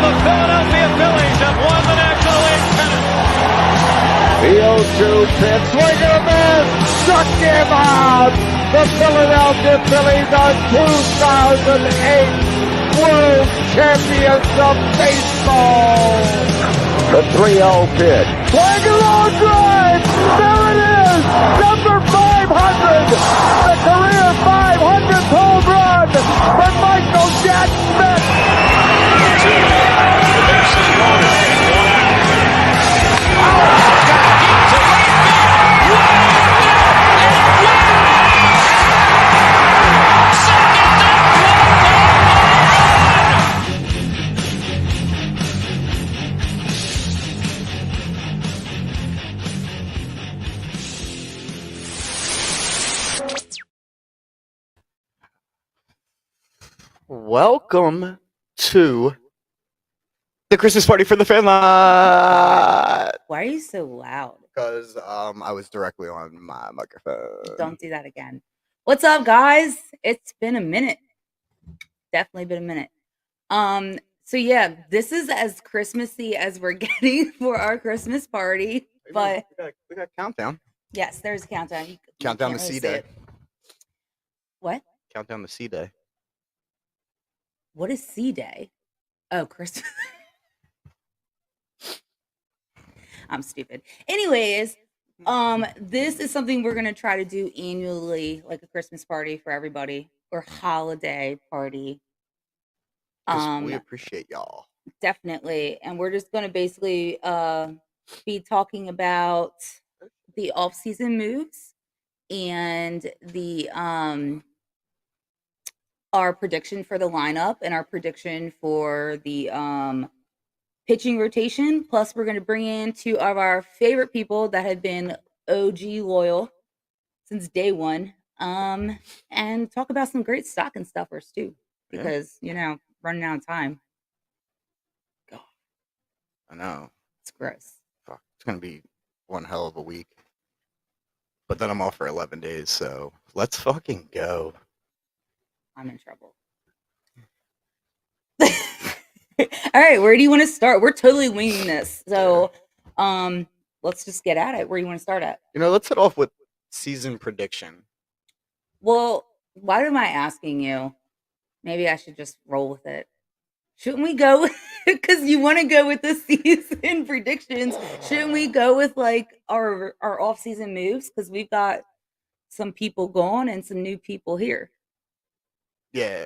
the Philadelphia Phillies have won the National League pennant. The 0-2 pitch, swing and a miss, struck him out. The Philadelphia Phillies are 2008 World Champions of Baseball. The 3-0 pitch, swing and long drive. There it is, number 500, the career 500th home run for Michael Jack Smith. The base is loaded. One out. Welcome to the Christmas party for the Phanlot. Why are you so loud? Because I was directly on my microphone. Don't do that again. What's up, guys? It's been a minute. Definitely been a minute. So yeah, this is as Christmassy as we're getting for our Christmas party. But we got countdown. yes, there's a countdown. You Countdown can't the really C see day. it. What? Countdown the C day. What is C Day? Oh, Christmas. I'm stupid. Anyways, this is something we're gonna try to do annually, like a Christmas party for everybody or holiday party. 'Cause we appreciate y'all. Definitely. And we're just gonna basically be talking about the off-season moves and the our prediction for the lineup and our prediction for the pitching rotation. Plus, we're going to bring in two of our favorite people that have been OG loyal since day one, and talk about some great stocking stuffers too, Yeah. because running out of time. God, I know. it's gross. Fuck. It's gonna be one hell of a week. But then I'm off for 11 days, so let's fucking go. I'm in trouble. All right, where do you want to start? We're totally winging this, so let's just get at it. Where do you want to start at? Let's hit off with season prediction. Well, why am I asking you? Maybe I should just roll with it. Shouldn't we go? Because you want to go with the season predictions. Shouldn't we go with like our off-season moves? Because we've got some people gone and some new people here. Yeah.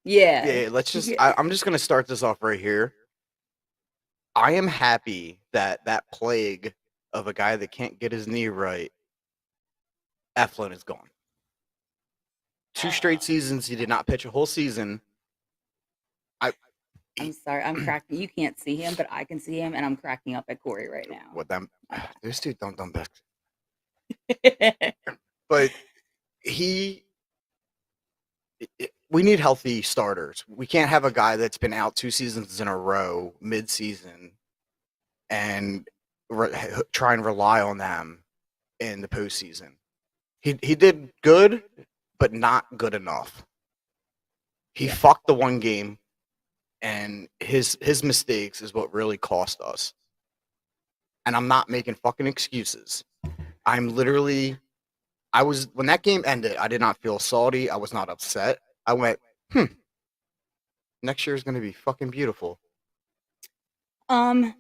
Yeah. Let's just. Yeah. I'm just gonna start this off right here. I am happy that plague of a guy that can't get his knee right, Eflin, is gone. 2 straight seasons he did not pitch a whole season. I'm sorry, I'm cracking. You can't see him, but I can see him, and I'm cracking up at Corey right now. What them? This dude don't back. But we need healthy starters. We can't have a guy that's been out 2 seasons in a row mid-season and try and rely on them in the postseason. He did good, but not good enough. He fucked the one game, and his mistakes is what really cost us. And I'm not making fucking excuses. When that game ended, I did not feel salty. I was not upset. I went, next year is going to be fucking beautiful. Yeah,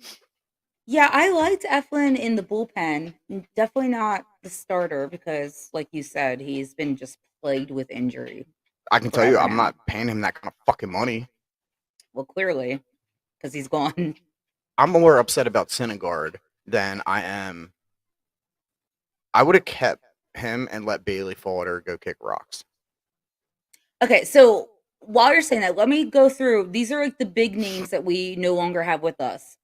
I liked Eflin in the bullpen. Definitely not the starter because, like you said, he's been just plagued with injury. I can tell you, Forever I'm now. not paying him that kind of fucking money. Well, clearly, because he's gone. I'm more upset about Syndergaard than I am. I would have kept him and let Bailey Falter go kick rocks. Okay, so while you're saying that, let me go through. These are like the big names that we no longer have with us.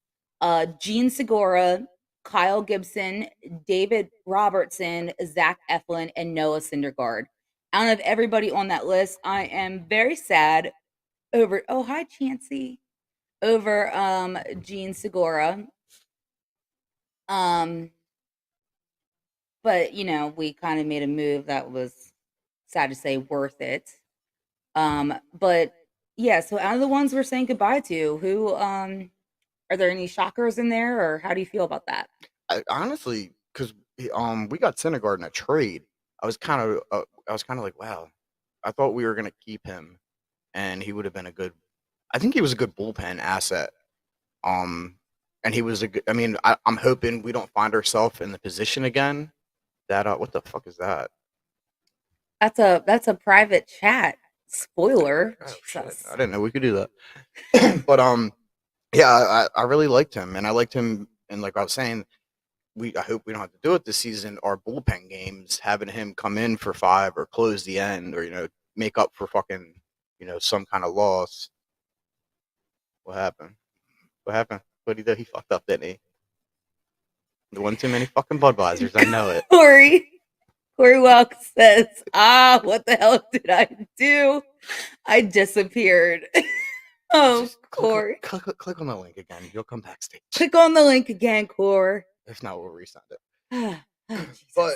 Gene Segura, Kyle Gibson, David Robertson, Zach Eflin, and Noah Syndergaard. Out of everybody on that list, I am very sad over. Oh, hi, Chancey. Over Gene Segura. But we kind of made a move that was sad to say worth it. But Yeah, so out of the ones we're saying goodbye to, who are there any shockers in there, or how do you feel about that? I honestly, because we got Syndergaard in a trade. I was kind of like, wow, I thought we were gonna keep him, and he would have been a good. I think he was a good bullpen asset. Um, and he was a good. I mean, I'm hoping we don't find ourselves in the position again. That what the fuck is that? That's a private chat. Spoiler. Oh shit! Jesus. I didn't know we could do that. But yeah, I really liked him, and I liked him. And like I was saying, I hope we don't have to do it this season. Our bullpen games, having him come in for 5 or close the end, or make up for fucking some kind of loss. What happened? What happened? What he did? He fucked up, didn't he? There wasn't too many fucking Budweisers. I know it. Corey Welk says, what the hell did I do? I disappeared. Oh, Just Corey. click on the link again. You'll come backstage. Click on the link again, Corey. If not, we'll resend it. Oh, Jesus. But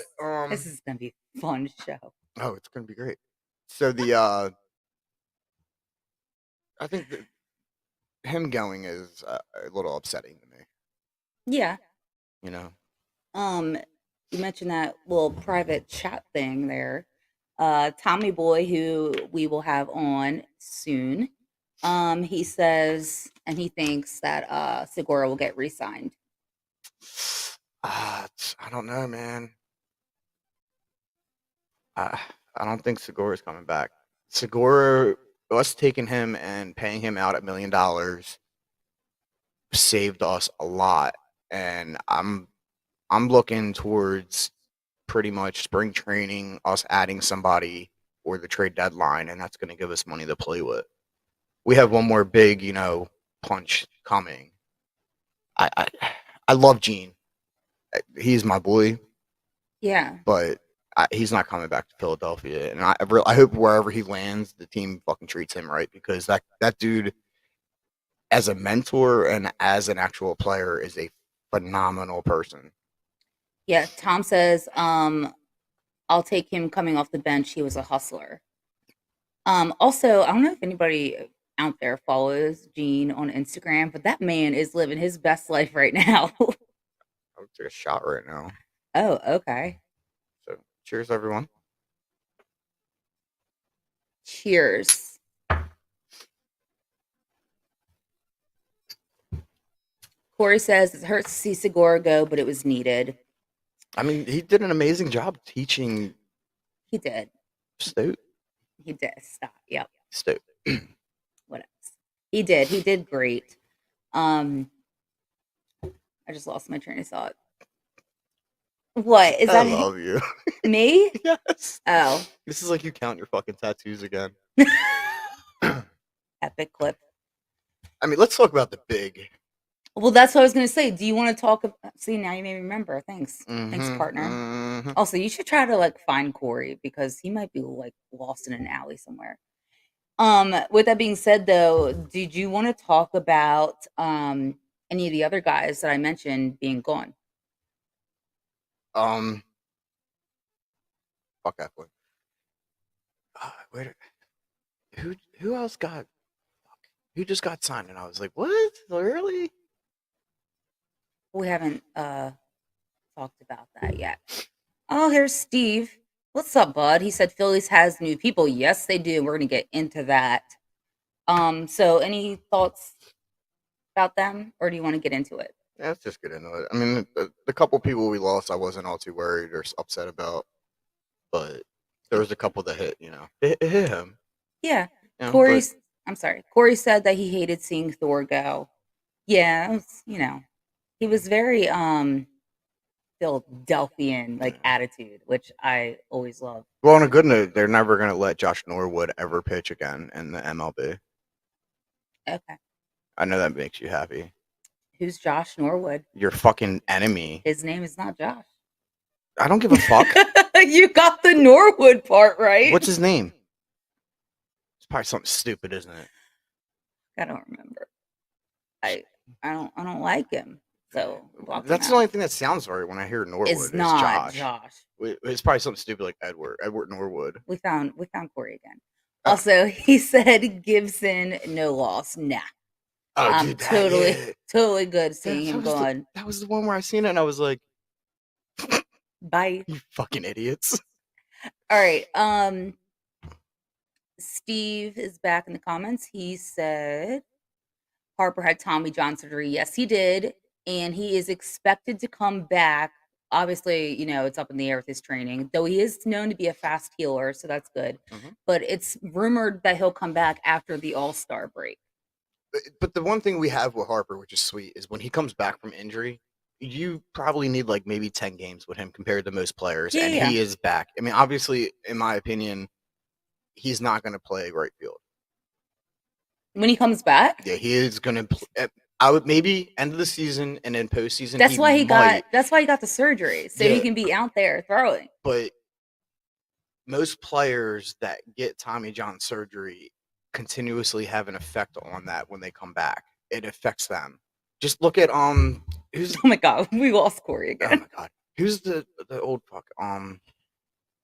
This is gonna be a fun show. oh, it's gonna be great. So I think that him going is a little upsetting to me. Yeah. You know. You mentioned that little private chat thing there. Tommy Boy, who we will have on soon, he says and he thinks that Segura will get re-signed. I don't know, man. I don't think Segura's coming back. Segura, us taking him and paying him out $1 million saved us a lot, and I'm looking towards pretty much spring training, us adding somebody or the trade deadline, and that's going to give us money to play with. We have one more big, punch coming. I love Gene. He's my boy. Yeah. But he's not coming back to Philadelphia, and I hope wherever he lands, the team fucking treats him right, because that dude, as a mentor and as an actual player, is a phenomenal person. Yeah. Tom says, I'll take him coming off the bench. He was a hustler. Also, I don't know if anybody out there follows Gene on Instagram, but that man is living his best life right now. I would take a shot right now. Oh, okay. So, cheers, everyone. Cheers. Corey says it hurts to see Segura go, but it was needed. I mean, he did an amazing job teaching. He did. Stoat. He did. Stop. Yep. Stoat. What else? He did. He did great. I just lost my train of thought. What is that? I love you. Me? Yes. Oh. This is like you count your fucking tattoos again. Epic clip. I mean, let's talk about the big. Well, that's what I was going to say. Do you want to talk about... See, now you made me remember. Thanks. Thanks, partner. Mm-hmm. Also, you should try to find Corey, because he might be lost in an alley somewhere. With that being said, though, did you want to talk about any of the other guys that I mentioned being gone? Fuck that one. Wait, who else got? Who just got signed? And I was like, what? Really? We haven't talked about that yet. Oh, here's Steve. What's up, bud? He said Phillies has new people. Yes, they do. We're gonna get into that. So any thoughts about them, or do you want to get into it? Yeah, let's just get into it. I mean, the couple people we lost, I wasn't all too worried or upset about, but there was a couple that hit. It hit him. Yeah. Corey's. I'm sorry. Corey said that he hated seeing Thor go. Yeah, it was, he was very Philadelphian attitude, which I always love. Well, on a good note, they're never gonna let Josh Norwood ever pitch again in the MLB. Okay. I know that makes you happy. Who's Josh Norwood? Your fucking enemy. His name is not Josh. I don't give a fuck. You got the Norwood part right. What's his name? It's probably something stupid, isn't it? I don't remember. I don't like him. So that's the only thing that sounds right when I hear Norwood. It's not Josh. It's probably something stupid like Edward Norwood. We found Corey again. Also, he said Gibson, no loss. Nah. Oh, I'm dude, totally good seeing that him was going. that was the one where I seen it and I was like, Bye. you fucking idiots. All right. Steve is back in the comments. He said Harper had Tommy John surgery. Yes, he did. And he is expected to come back. Obviously, it's up in the air with his training, though he is known to be a fast healer, so that's good. Mhm. But it's rumored that he'll come back after the All-Star break. But the one thing we have with Harper, which is sweet, is when he comes back from injury, you probably need like maybe 10 games with him compared to most players, and Yeah. he is back. I mean, obviously, in my opinion, he's not going to play right field. When he comes back? Yeah, he is going to. I would maybe end of the season and then postseason. That's why he might, got the surgery, so he can be out there throwing. But most players that get Tommy John surgery continuously have an effect on that when they come back. It affects them. Just look at who's Oh my god, we lost Corey oh again. my god, who's the old fuck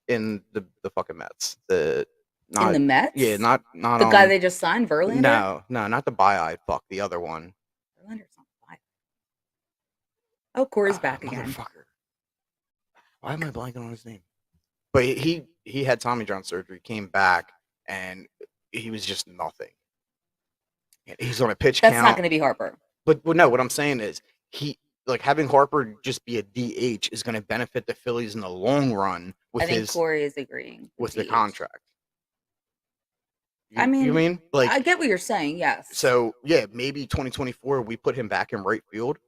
in the fucking Mets? In the Mets? Yeah, not the guy they just signed, Verlander. No, not the bi-eyed fuck. The other one. Verlander's not bi. Oh, Corey's back again. Motherfucker. Why am I blanking on his name? But he had Tommy John surgery, came back, and he was just nothing. He's on a pitch count. That's not going to be Harper. But no, what I'm saying is having Harper just be a DH is going to benefit the Phillies in the long run. I think Corey is agreeing with the contract. I mean, you mean like I get what you're saying. Yes. So yeah, maybe 2024 we put him back in right field,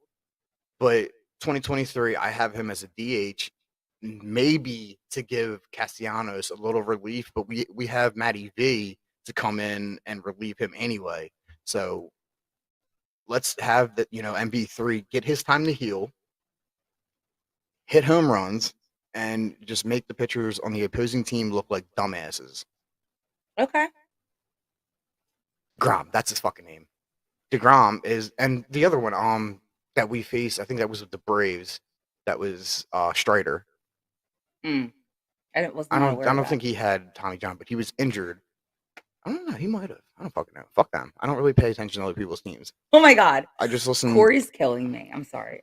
but 2023 I have him as a DH, maybe to give Castellanos a little relief. But we have Matty V to come in and relieve him anyway. So let's have that, MB3 get his time to heal, hit home runs, and just make the pitchers on the opposing team look like dumbasses. Okay. Grom, that's his fucking name. DeGrom is, and the other one that we faced, I think that was with the Braves. That was Strider. I don't think he had Tommy John, but he was injured. I don't know. He might have. I don't fucking know. Fuck them. I don't really pay attention to other people's teams. Oh my god. I just listen. Corey's killing me. I'm sorry.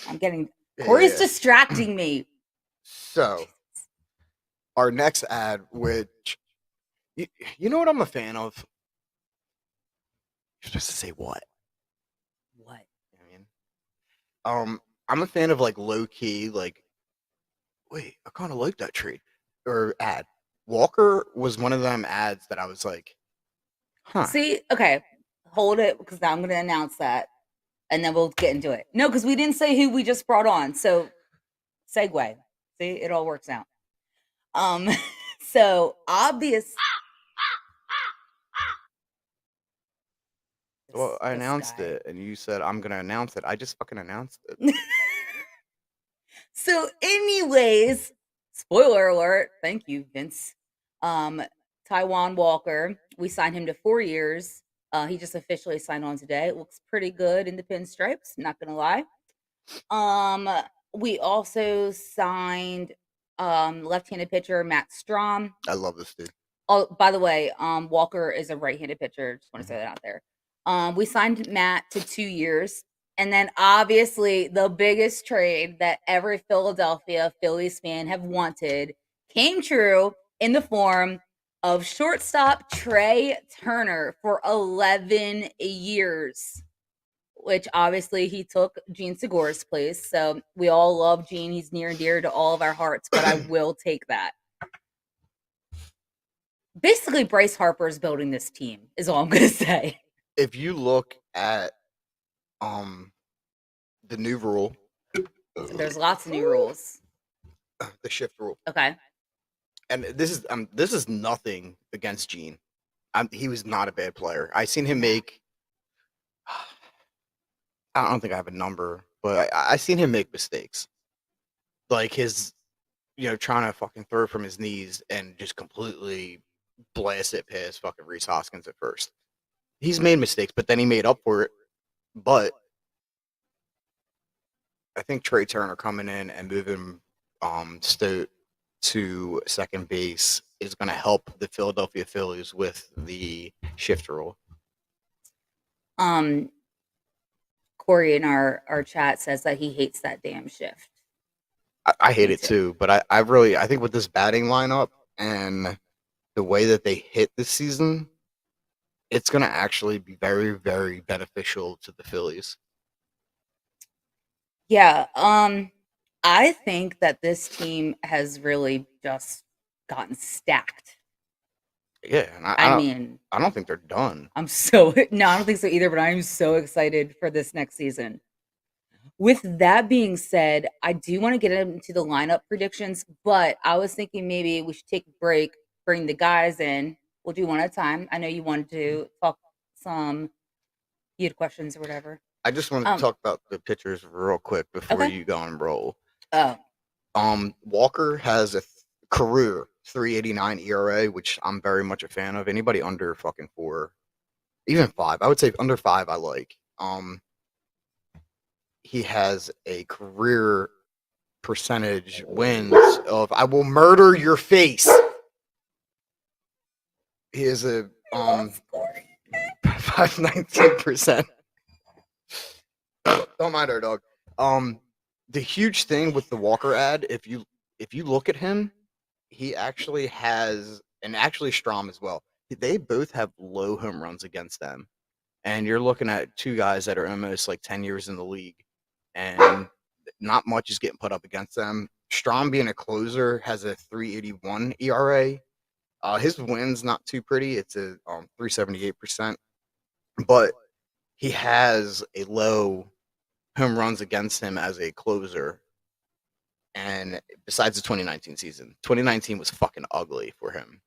I'm getting. Corey's distracting me. So, our next ad, which you know what I'm a fan of. You're supposed to say what? What? I mean, I'm a fan of low key. Wait, I kind of like that trade or ad. Walker was one of them ads that I was like, huh. See, okay, hold it because now I'm going to announce that, and then we'll get into it. No, because we didn't say who we just brought on. So, segue. See, it all works out. So obvious. Well, I announced it, and you said I'm gonna announce it. I just fucking announced it. So, anyways, spoiler alert. Thank you, Vince. Taiwan Walker. We signed him to 4 years. He just officially signed on today. It looks pretty good in the pinstripes. Not gonna lie. We also signed left-handed pitcher Matt Strom. I love this dude. Oh, by the way, Walker is a right-handed pitcher. Just want to say that out there. We signed Matt to 2 years. And then obviously the biggest trade that every Philadelphia Phillies fan have wanted came true in the form of shortstop Trey Turner for 11 years, which obviously he took Gene Segura's place. So we all love Gene. He's near and dear to all of our hearts, but I will take that. Basically, Bryce Harper is building this team, is all I'm going to say. If you look at the new rule, there's lots of new rules. The shift rule. Okay. And this is nothing against Gene. He was not a bad player. I seen him make. I don't think I have a number, but I seen him make mistakes, like his, trying to fucking throw from his knees and just completely blast it past fucking Rhys Hoskins at first. He's made mistakes, but then he made up for it. But I think Trey Turner coming in and moving Stote to second base is going to help the Philadelphia Phillies with the shift rule. Corey in our chat says that he hates that damn shift. I hate it too, but I think with this batting lineup and the way that they hit this season, it's going to actually be very, very beneficial to the Phillies. Yeah. I think that this team has really just gotten stacked. Yeah, and I don't think they're done. I don't think so either, but I'm so excited for this next season. With that being said, I do want to get into the lineup predictions, but I was thinking maybe we should take a break, bring the guys in. We'll do one at a time. I know you wanted to talk you had questions or whatever. I just wanted to talk about the pitchers real quick before you go and roll. Walker has a career 3.89 ERA, which I'm very much a fan of. Anybody under fucking 4, even 5, I would say under 5 I like. He has a career percentage wins of I will murder your face. He is a 519%. Don't mind our dog. The huge thing with the Walker ad, if you look at him, he actually has, and actually Strom as well. They both have low home runs against them, and you're looking at two guys that are almost like 10 years in the league, and not much is getting put up against them. Strom, being a closer, has a 3.81 ERA. His win's not too pretty. It's a 3.78%, but he has a low home runs against him as a closer. And besides the 2019 season, 2019 was fucking ugly for him.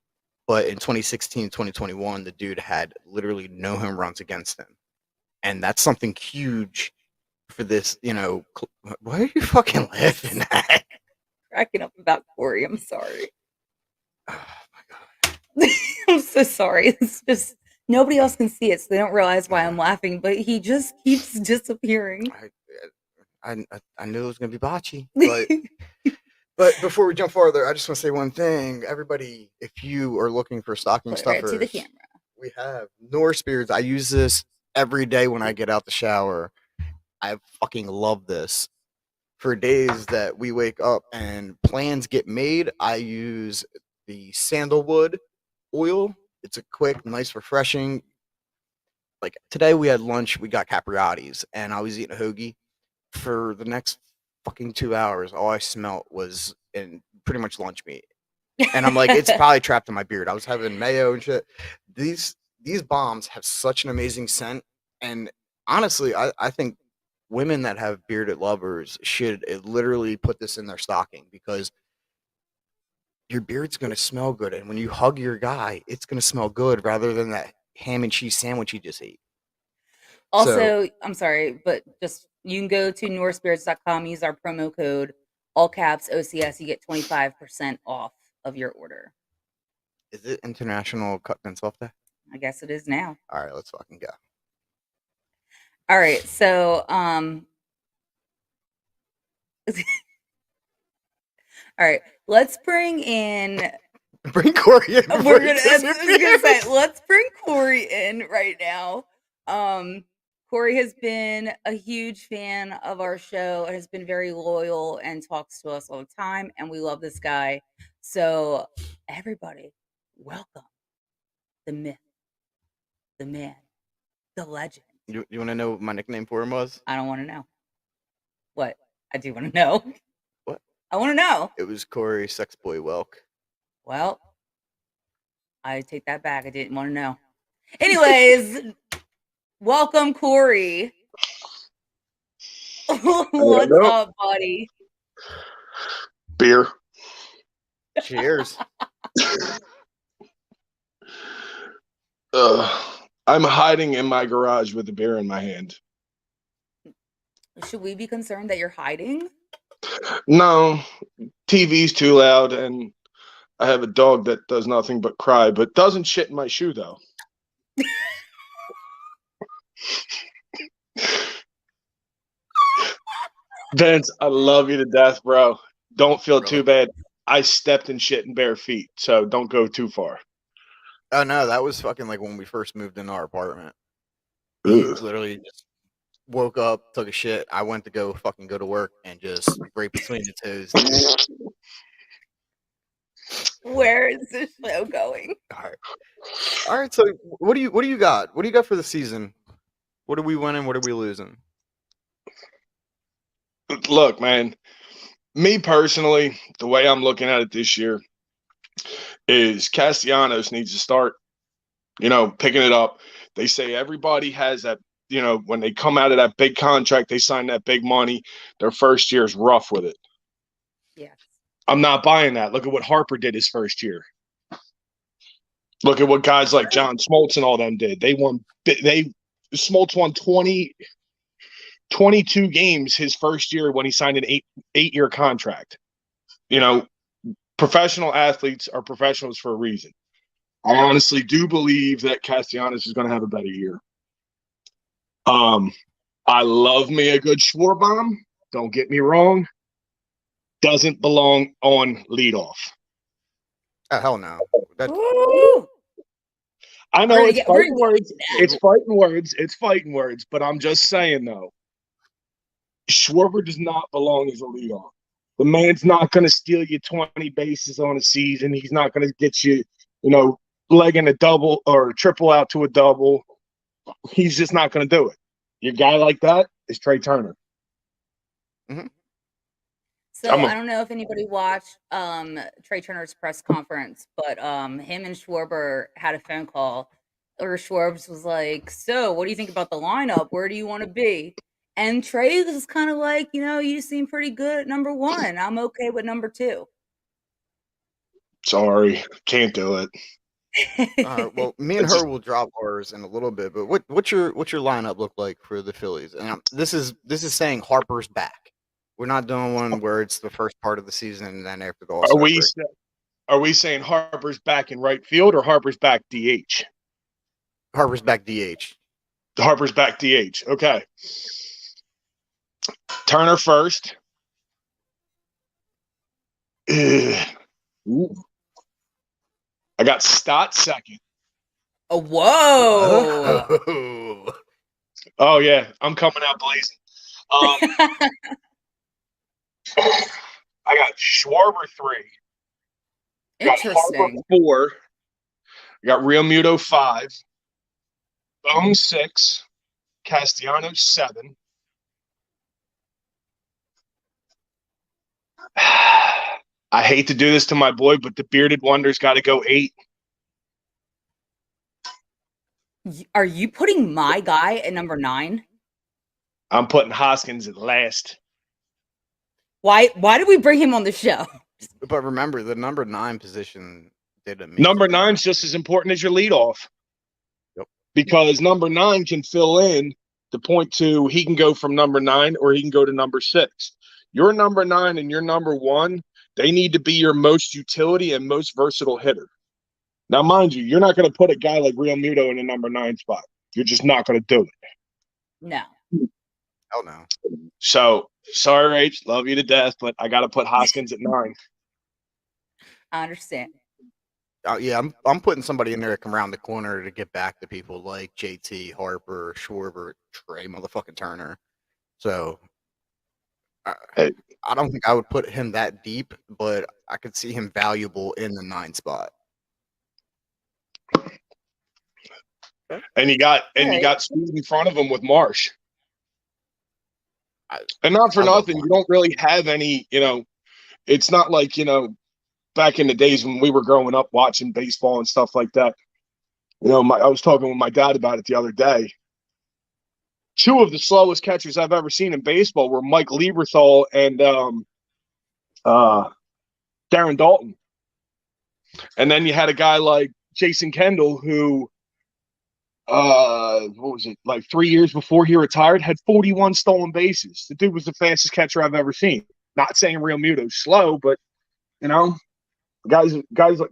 But in 2016, 2021, the dude had literally no home runs against him. And that's something huge for this, why are you fucking laughing at? Cracking up about Corey. I'm sorry. Oh my God. I'm so sorry. It's just nobody else can see it, so they don't realize why I'm laughing, but he just keeps disappearing. I knew it was going to be botchy, but before we jump farther, I just want to say one thing. Everybody, if you are looking for stocking stuffers, right to the camera. We have Norse Beards. I use this every day when I get out the shower. I fucking love this. For days that we wake up and plans get made, I use the sandalwood oil. It's a quick, nice, refreshing. Like today we had lunch, we got capriati's, and I was eating a hoagie. For the next fucking 2 hours, all I smelt was in pretty much lunch meat. And I'm like, it's probably trapped in my beard. I was having mayo and shit. These bombs have such an amazing scent. And honestly, I think women that have bearded lovers should literally put this in their stocking, because your beard's going to smell good. And when you hug your guy, it's going to smell good rather than that ham and cheese sandwich you just ate. Also, I'm sorry, but just you can go to norsebeards.com, use our promo code, all caps OCS, you get 25% off of your order. Is it International Cut and Soft Day? I guess it is now. All right, let's fucking go. All right, so all right, let's bring Corey in. We're gonna say, let's bring Corey in right now. Corey has been a huge fan of our show and has been very loyal and talks to us all the time, and we love this guy. So everybody, welcome the myth, the man, the legend. You want to know what my nickname for him was? I don't want to know. What? I do want to know. What? I want to know. It was Corey Sexboy Welk. Well, I take that back. I didn't want to know. Anyways, welcome, Corey. What's up, buddy? Beer. Cheers. I'm hiding in my garage with a beer in my hand. Should we be concerned that you're hiding? No, TV's too loud, and I have a dog that does nothing but cry, but doesn't shit in my shoe, though. Vince, I love you to death, bro. Don't feel too bad. I stepped in shit in bare feet, so don't go too far. Oh no, that was fucking like when we first moved in our apartment. He literally just woke up, took a shit. I went to go to work and just right between the toes. Where is this show going? All right. So what do you got? What do you got for the season? What are we winning? What are we losing? Look, man, me personally, the way I'm looking at it this year is Castellanos needs to start, picking it up. They say everybody has that, when they come out of that big contract, they sign that big money. Their first year is rough with it. Yeah. I'm not buying that. Look at what Harper did his first year. Look at what guys like John Smoltz and all them did. Smoltz won 22 games his first year when he signed an eight-year contract. Professional athletes are professionals for a reason. I honestly do believe that Castellanos is going to have a better year. I love me a good Schwarbaum. Don't get me wrong. Doesn't belong on leadoff. Oh, hell no. Ooh. I know We're it's gonna fighting words. It's fighting words. It's fighting words. But I'm just saying, though, Schwarber does not belong as a leadoff. The man's not going to steal you 20 bases on a season. He's not going to get you, legging a double or triple out to a double. He's just not going to do it. Your guy like that is Trey Turner. Mm-hmm. So I don't know if anybody watched Trey Turner's press conference, but him and Schwarber had a phone call where Schwarbs was like, "So, what do you think about the lineup? Where do you want to be?" And Trey was kind of like, "You seem pretty good at number 1. I'm okay with number 2." Sorry, can't do it. All right, well, me and her will drop ours in a little bit, but what's your lineup look like for the Phillies? And this is saying Harper's back. We're not doing one where it's the first part of the season and then after the All-Star break. Are we saying Harper's back in right field or Harper's back DH? Harper's back DH. Harper's back DH. Okay. Turner first. Ooh. I got Stott second. Oh, whoa. Oh, yeah. I'm coming out blazing. I got Schwarber 3. Interesting. Got Harper 4. I got Real Muto 5. Bone 6. Castellanos 7. I hate to do this to my boy, but the Bearded Wonder's got to go 8. Are you putting my guy at number 9? I'm putting Hoskins at last. Why did we bring him on the show? But remember, the number 9 position did amazing. Number 9's just as important as your leadoff. Yep. Because number 9 can fill in the point to he can go from number 9 or he can go to number 6. Your number 9 and your number 1, they need to be your most utility and most versatile hitter. Now, mind you, you're not going to put a guy like Real Muto in the number 9 spot. You're just not going to do it. No. Hell no. So, sorry, Rach, love you to death, but I got to put Hoskins at 9. I understand. Yeah, I'm putting somebody in there to come around the corner to get back to people like JT, Harper, Schwarber, Trey, motherfucking Turner. So I don't think I would put him that deep, but I could see him valuable in the 9 spot. And you got speed in front of him with Marsh. And not for nothing, you don't really have any, it's not like, back in the days when we were growing up watching baseball and stuff like that. I was talking with my dad about it the other day. 2 of the slowest catchers I've ever seen in baseball were Mike Lieberthal and Darren Dalton. And then you had a guy like Jason Kendall who, what was it, like 3 years before he retired, had 41 stolen bases. The dude was the fastest catcher I've ever seen. Not saying Real Muto's slow, but, guys,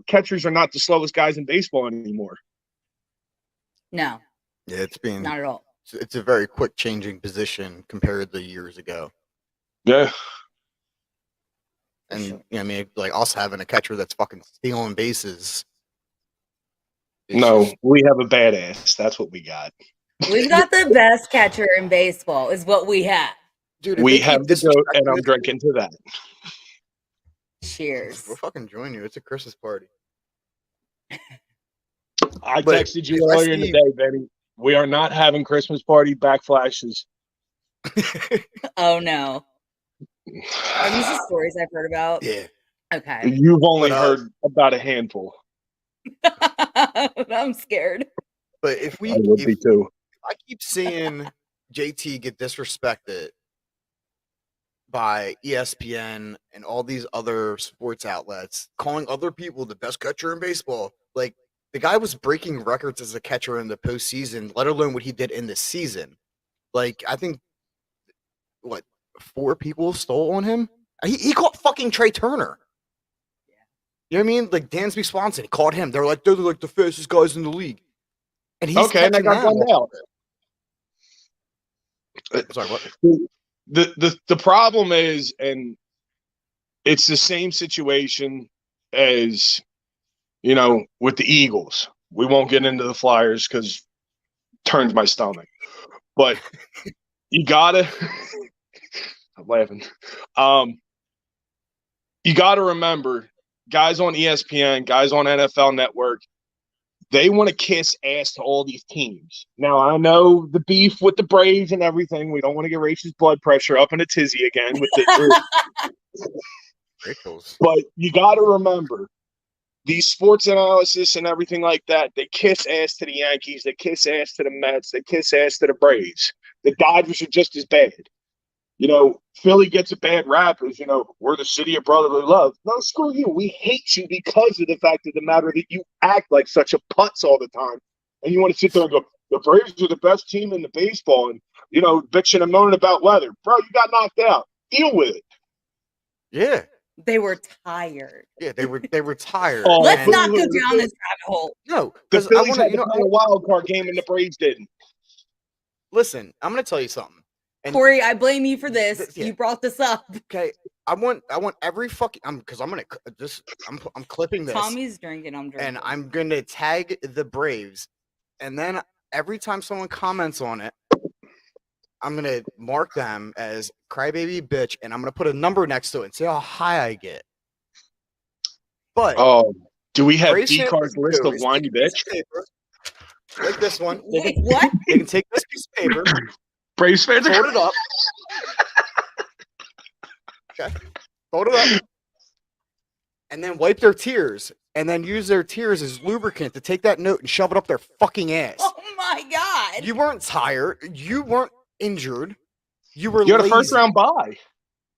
catchers are not the slowest guys in baseball anymore. No. Yeah, it's been not at all. It's a very quick changing position compared to years ago. Yeah. And Sure. I mean, like us having a catcher that's fucking stealing bases. It's No, just- we have a badass. That's what we got. We've got the best catcher in baseball, is what we have. dude, if We they keep have the goat, and disrespecting I'm this- drinking to that. Cheers. We'll fucking join you. It's a Christmas party. I But texted you if I earlier in the see- day, Benny. We are not having Christmas party backflashes. Oh no. Are these the stories I've heard about? yeah. Okay. You've only But, heard about a handful. I'm scared. But if we I would if be too. I keep seeing JT get disrespected by ESPN and all these other sports outlets, calling other people the best catcher in baseball. Like, the guy was breaking records as a catcher in the postseason, let alone what he did in the season. Like, I think, 4 people stole on him? He caught fucking Trey Turner. You know what I mean? Like, Dansby Swanson, he caught him. They're like the fastest guys in the league. And he's Okay, and I catching got them. one out. Sorry, what? The problem is, and it's the same situation as, with the Eagles. We won't get into the Flyers because it turns my stomach. But you gotta I'm laughing. You gotta remember, guys on ESPN, guys on NFL Network, they want to kiss ass to all these teams. Now, I know the beef with the Braves and everything. We don't want to get Rachel's blood pressure up in a tizzy again with the Rachel's. but you got to remember, these sports analysis and everything like that, they kiss ass to the Yankees, they kiss ass to the Mets, they kiss ass to the Braves. The Dodgers are just as bad. Philly gets a bad rap as, we're the city of brotherly love. No, screw you. We hate you because of the fact of the matter that you act like such a putz all the time. And you want to sit there and go, the Braves are the best team in the baseball and, bitching and moaning about weather. Bro, you got knocked out. Deal with it. Yeah. They were tired. Yeah, they were tired. Oh, Let's and- not go the down this rabbit hole. No, The because I Phillies want to. had to play a wild card game and the Braves didn't. Listen, I'm going to tell you something. And Corey, I blame you for this. Yeah. You brought this up. okay, I want every fucking. because I'm gonna I'm clipping this. Tommy's drinking. I'm drinking. And I'm gonna tag the Braves, and then every time someone comments on it, I'm gonna mark them as crybaby bitch, and I'm gonna put a number next to it and say how high I get. But Oh, do we have Braves fans D-Card's list do of is whiny take a piece bitch? of paper, like this one. Wait, what? They can take this piece of paper, Braves fans fold it up. Okay, fold it up, and then wipe their tears, and then use their tears as lubricant to take that note and shove it up their fucking ass. Oh my god! You weren't tired. You weren't injured. You were You had a lazy. first-round bye.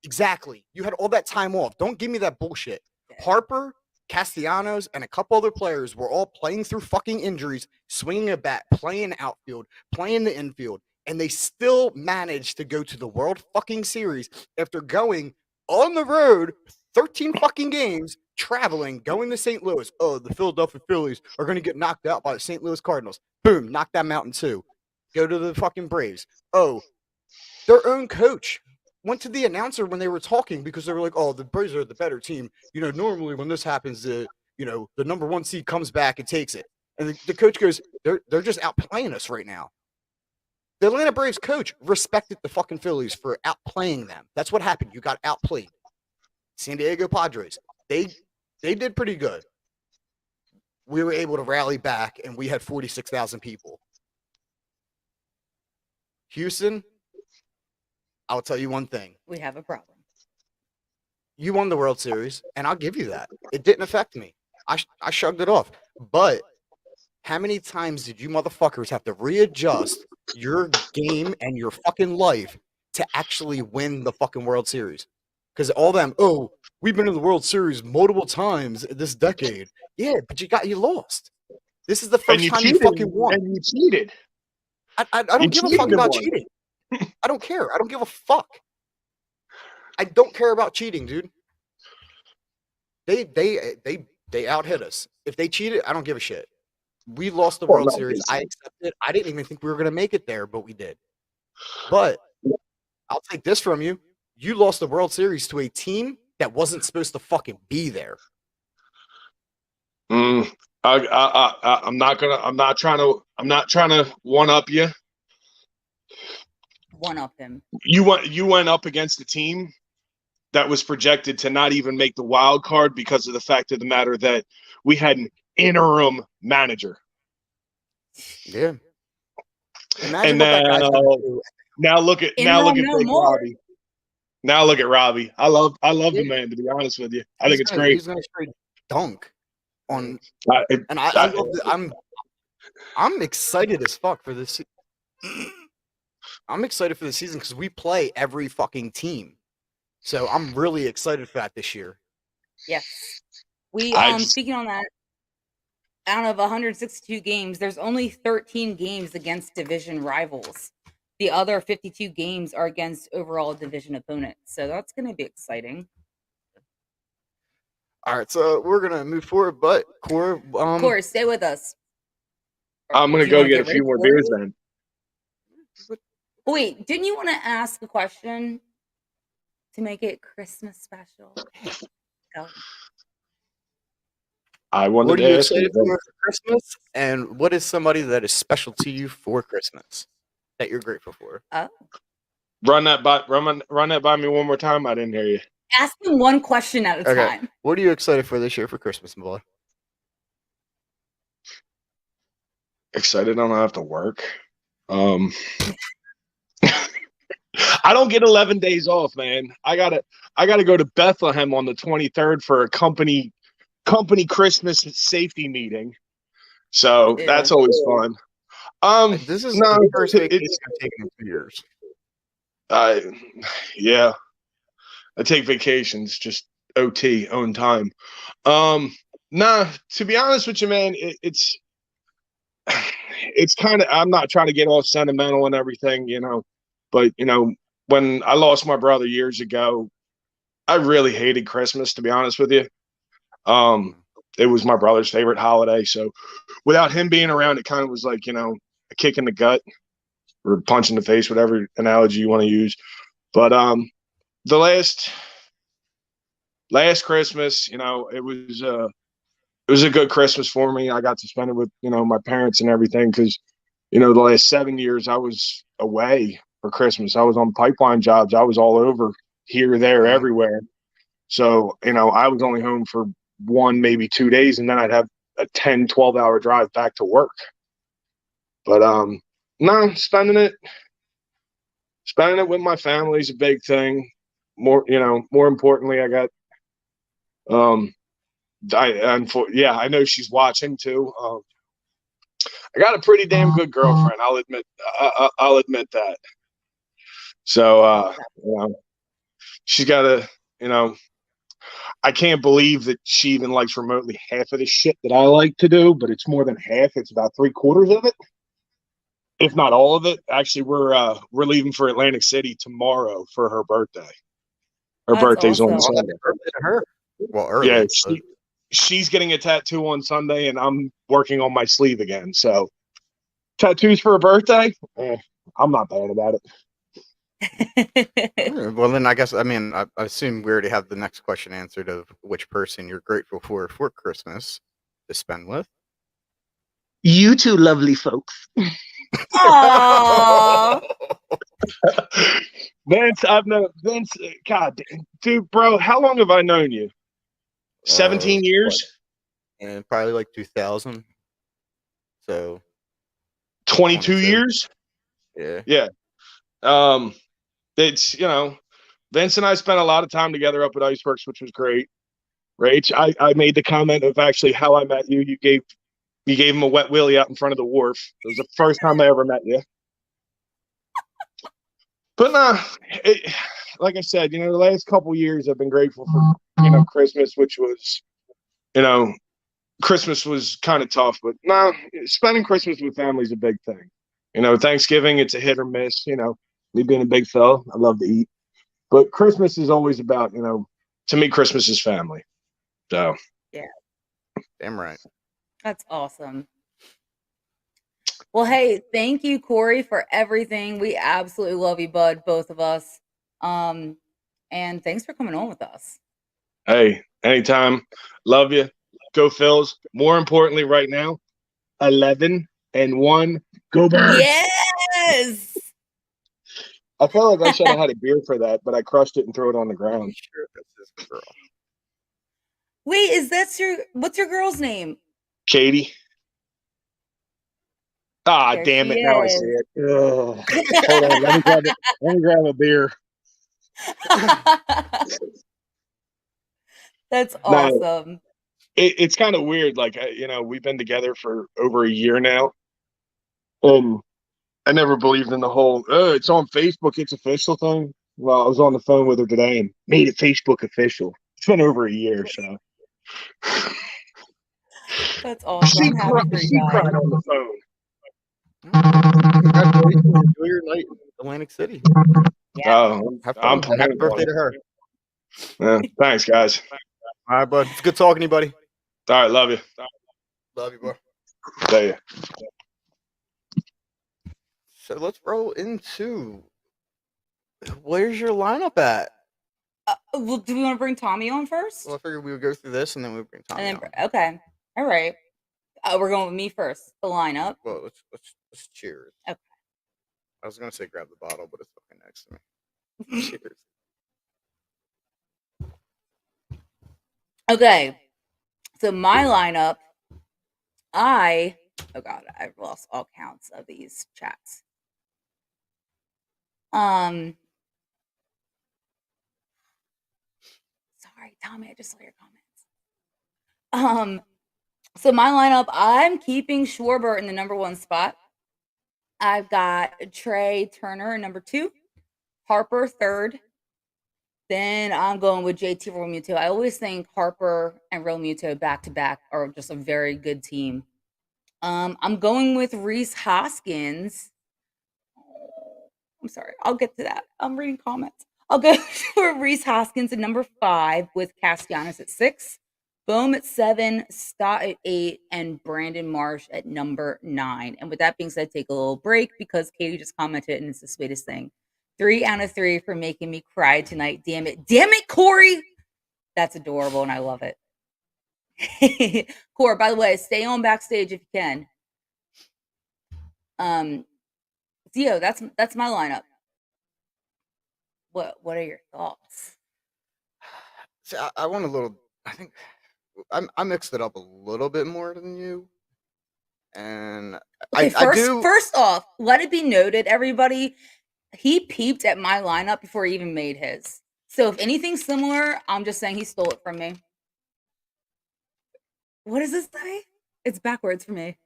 Exactly. You had all that time off. Don't give me that bullshit. Harper, Castellanos, and a couple other players were all playing through fucking injuries, swinging a bat, playing outfield, playing the infield, and they still managed to go to the World fucking Series after going on the road 13 fucking games, traveling, going to St. Louis. Oh, the Philadelphia Phillies are going to get knocked out by the St. Louis Cardinals. Boom, knock them out in 2. Go to the fucking Braves. Oh, their own coach went to the announcer when they were talking because they were like, oh, the Braves are the better team. Normally when this happens, the number 1 seed comes back and takes it. And the coach goes, they're just outplaying us right now. The Atlanta Braves coach respected the fucking Phillies for outplaying them. That's what happened. You got outplayed. San Diego Padres, they did pretty good. We were able to rally back, and we had 46,000 people. Houston, I'll tell you one thing. We have a problem. You won the World Series, and I'll give you that. It didn't affect me. I shrugged it off. But how many times did you motherfuckers have to readjust your game and your fucking life to actually win the fucking World Series? Because all them, oh, we've been in the World Series multiple times this decade. Yeah, but you lost. This is the first time you fucking won. And you cheated. I don't give a fuck about cheating. I don't care. I don't give a fuck. I don't care about cheating, dude. They out-hit us. If they cheated, I don't give a shit. We lost the World Series. I accept it. I didn't even think we were going to make it there, but we did. But I'll take this from you. You lost the World Series to a team that wasn't supposed to fucking be there. I'm not trying to one up you. One up him. You went up against a team that was projected to not even make the wild card because of the fact of the matter that we had an interim manager. Yeah. Imagine what that guy's gonna do. Now look at Big Robbie. Now look at Robbie. I love the man, to be honest with you. I think it's great. He's gonna straight dunk on, I'm excited as fuck for this. I'm excited for the season because we play every fucking team, so I'm really excited for that this year. Yes, we speaking on that. Out of 162 games, there's only 13 games against division rivals. The other 52 games are against overall division opponents. So that's going to be exciting. All right, so we're going to move forward, but Core, stay with us. I'm going to go get a few more beers then. Wait, didn't you want to ask a question to make it Christmas special? Go. What are you excited for Christmas? And what is somebody that is special to you for Christmas that you're grateful for? Oh. Run that by me one more time. I didn't hear you. Ask me one question at a time. What are you excited for this year for Christmas, my boy? Excited I don't have to work. I don't get 11 days off, man. I gotta go to Bethlehem on the 23rd for a company Christmas safety meeting. So that's always fun. This is the first vacation I've taken in 2 years. Yeah. I take vacations, just OT, own time. Nah, to be honest with you, man, it's kind of, I'm not trying to get all sentimental and everything, but when I lost my brother years ago, I really hated Christmas, to be honest with you. It was my brother's favorite holiday. So without him being around, it kind of was like, a kick in the gut or punch in the face, whatever analogy you want to use. But the last Christmas, it was a good Christmas for me. I got to spend it with, my parents and everything because, the last 7 years I was away for Christmas. I was on pipeline jobs. I was all over here, there, everywhere. So, I was only home for 1, maybe 2 days, and then I'd have a 10, 12-hour drive back to work. But no, spending it with my family is a big thing. More importantly, I got I know she's watching too. I got a pretty damn good girlfriend. I'll admit that. So she's got a I can't believe that she even likes remotely half of the shit that I like to do, but it's more than half. It's about 3/4 of it, if not all of it. Actually, we're leaving for Atlantic City tomorrow for her birthday. Her birthday's on Sunday. Birthday to her. Well, early. Yeah, she's getting a tattoo on Sunday, and I'm working on my sleeve again. So, tattoos for a birthday? I'm not bad about it. Well, then I guess, I assume we already have the next question answered of which person you're grateful for Christmas to spend with. You two lovely folks. Aww. Vince, God, dude, bro, how long have I known you? 17 years? And probably like 2000. So 22 years? Yeah. Yeah. It's, Vince and I spent a lot of time together up at Iceworks, which was great. Rach, I made the comment of actually how I met you. You gave him a wet willy out in front of the wharf. It was the first time I ever met you. But like I said, the last couple years I've been grateful for, Christmas, which was, Christmas was kind of tough, but spending Christmas with family is a big thing. Thanksgiving, it's a hit or miss, me being a big fella, I love to eat. But Christmas is always about, to me, Christmas is family. So. Yeah. Damn right. That's awesome. Well, hey, thank you, Corey, for everything. We absolutely love you, bud, both of us. And thanks for coming on with us. Hey, anytime. Love you. Go Phils. More importantly, right now, 11-1. Go Birds. Yes. I felt like I should have had a beer for that, but I crushed it and threw it on the I'm ground. sure that's his girl. Wait, what's your girl's name? Katie. Ah, There damn she it. Now I see it. Ugh. Hold on. Let me grab a beer. That's No, awesome. it's kind of weird. Like, we've been together for over a year now. And I never believed in the whole, it's on Facebook, it's official thing. Well, I was on the phone with her today and made it Facebook official. It's been over a year, so. That's awesome. I'm happy for you guys. cried on the phone. Congratulations. Enjoy your night in Atlantic City. Yeah. Oh, Have I'm fun. Happy planning birthday on to her. it. Yeah, thanks, guys. All right, bud. It's good talking to you, buddy. All right, love you. Love you, bro. See ya. So let's roll into where's your lineup at? Well, do we want to bring Tommy on first? Well, I figured we would go through this and then we would bring Tommy And on. then, okay. All right. We're going with me first. The lineup. Well, let's cheers. Okay. I was gonna say grab the bottle, but it's fucking next to me. Cheers. Okay. So my lineup, oh God, I've lost all counts of these chats. Sorry, Tommy, I just saw your comments. So my lineup, I'm keeping Schwarber in the number 1 spot. I've got Trey Turner in number 2, Harper 3rd. Then I'm going with JT Realmuto. I always think Harper and Realmuto back to back are just a very good team. I'm going with Reese Hoskins. I'm sorry, I'll get to that. I'm reading comments. I'll go for Reese Hoskins at number 5 with Castellanos at 6. Bohm at 7, Scott at 8, and Brandon Marsh at number 9. And with that being said, take a little break because Katie just commented, and it's the sweetest thing. 3 out of 3 for making me cry tonight. Damn it, Corey. That's adorable, and I love it. Corey, by the way, stay on backstage if you can. Theo, that's my lineup. What are your thoughts? See, I want a little. I think I mixed it up a little bit more than you. And Okay, I do. First off, let it be noted, everybody, he peeped at my lineup before he even made his. So if anything's similar, I'm just saying he stole it from me. What does this say? It's backwards for me.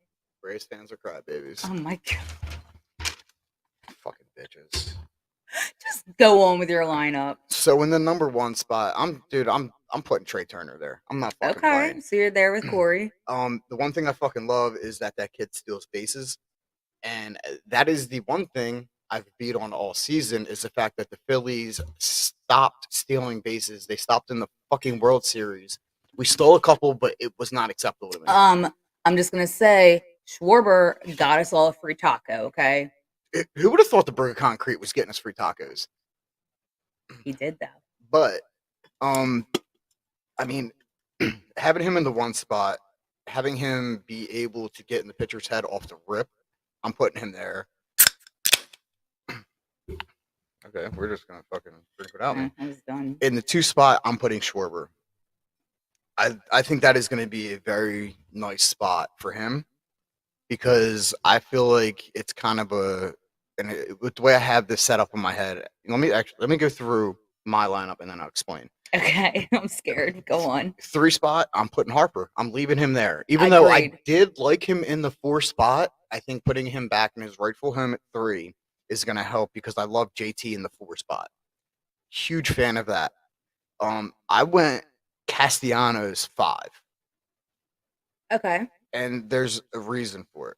Race fans are crybabies. Oh my God. Fucking bitches. Just go on with your lineup. So in the number 1 spot, I'm putting Trey Turner there. I'm not fucking Okay, playing. so you're there with Corey. The one thing I fucking love is that kid steals bases, and that is the one thing I've beat on all season is the fact that the Phillies stopped stealing bases. They stopped in the fucking World Series. We stole a couple, but it was not acceptable to me. I'm just gonna say Schwarber got us all a free taco. Okay, Who would have thought the Burger Concrete was getting us free tacos? he did that. But I mean, having him in the 1 spot, having him be able to get in the pitcher's head off the rip, I'm putting him there. Okay, we're just gonna fucking drink without me. I was done. In the 2 spot, I'm putting Schwarber. I think that is going to be a very nice spot for him because I feel like it's kind of with the way I have this set up in my head. Let me go through my lineup and then I'll explain. Okay, I'm scared. Go on. 3 spot, I'm putting Harper. I'm leaving him there. Even though I did like him in the 4 spot, I think putting him back in his rightful home at 3 is going to help because I love JT in the 4 spot. Huge fan of that. I went Castellanos 5. Okay. And there's a reason for it.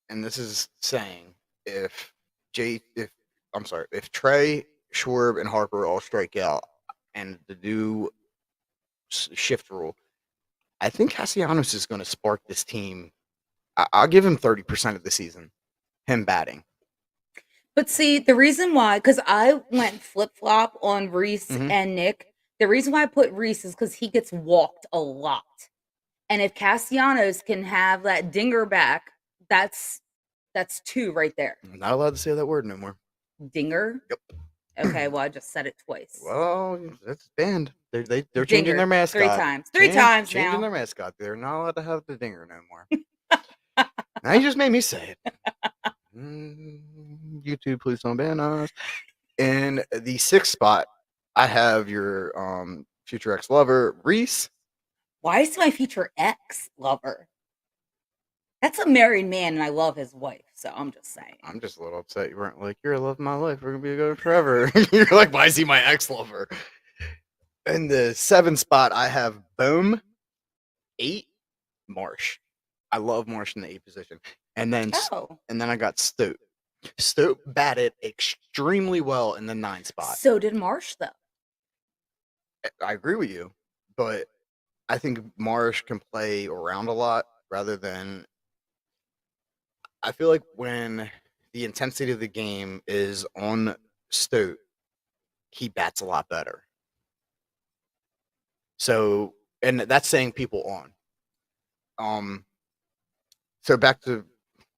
And this is saying if Trey, Schwarb, and Harper all strike out and the new shift rule, I think Castellanos is going to spark this team. I'll give him 30% of the season, him batting. But see, the reason why, because I went flip flop on Reese Mhm. and Nick. The reason why I put Reese is because he gets walked a lot, and if Castellanos can have that dinger back, that's 2 right there. I'm not allowed to say that word no more. Dinger. Yep. Okay, well I just said it twice. Well, that's banned. They're changing Dinger, their 3 mascot. times. 3 times Changing now. their mascot. They're not allowed to have the dinger no more. Now you just made me say it. YouTube, please don't ban us. In the 6th spot, I have your future ex-lover, Reese. Why is my future ex lover? That's a married man, and I love his wife. So I'm just saying. I'm just a little upset you weren't like, you're the love of my life. We're going to be together forever. You're like, why is he my ex-lover? In the 7th spot, I have Boom. 8, Marsh. I love Marsh in the 8 position. And then Oh, I got Stote. Stote batted extremely well in the 9 spot. so did Marsh though. I agree with you, but I think Marsh can play around a lot rather than. I feel like when the intensity of the game is on Stote, he bats a lot better. So, and that's saying people on. So back to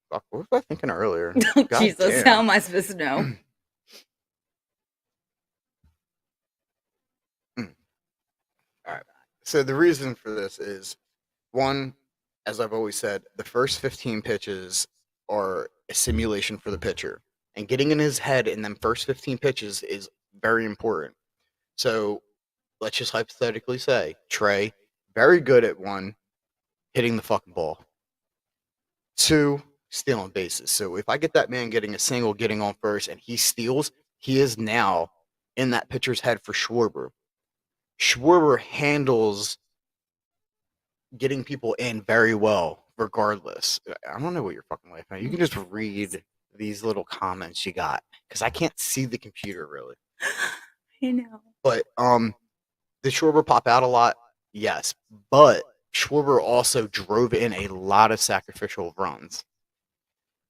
what was I thinking earlier? God Jesus, damn. how am I supposed to know? All right. So the reason for this is one, as I've always said, the first 15 pitches are a simulation for the pitcher. And getting in his head in them first 15 pitches is very important. So let's just hypothetically say Trey, very good at 1, hitting the fucking ball. 2, stealing bases. So if I get that man getting a single, getting on first, and he steals, he is now in that pitcher's head for Schwarber. Schwarber handles getting people in very well, regardless. I don't know what you're fucking laughing at. You can just read these little comments you got because I can't see the computer really. I know. But did Schwarber pop out a lot? Yes, but Schwarber also drove in a lot of sacrificial runs.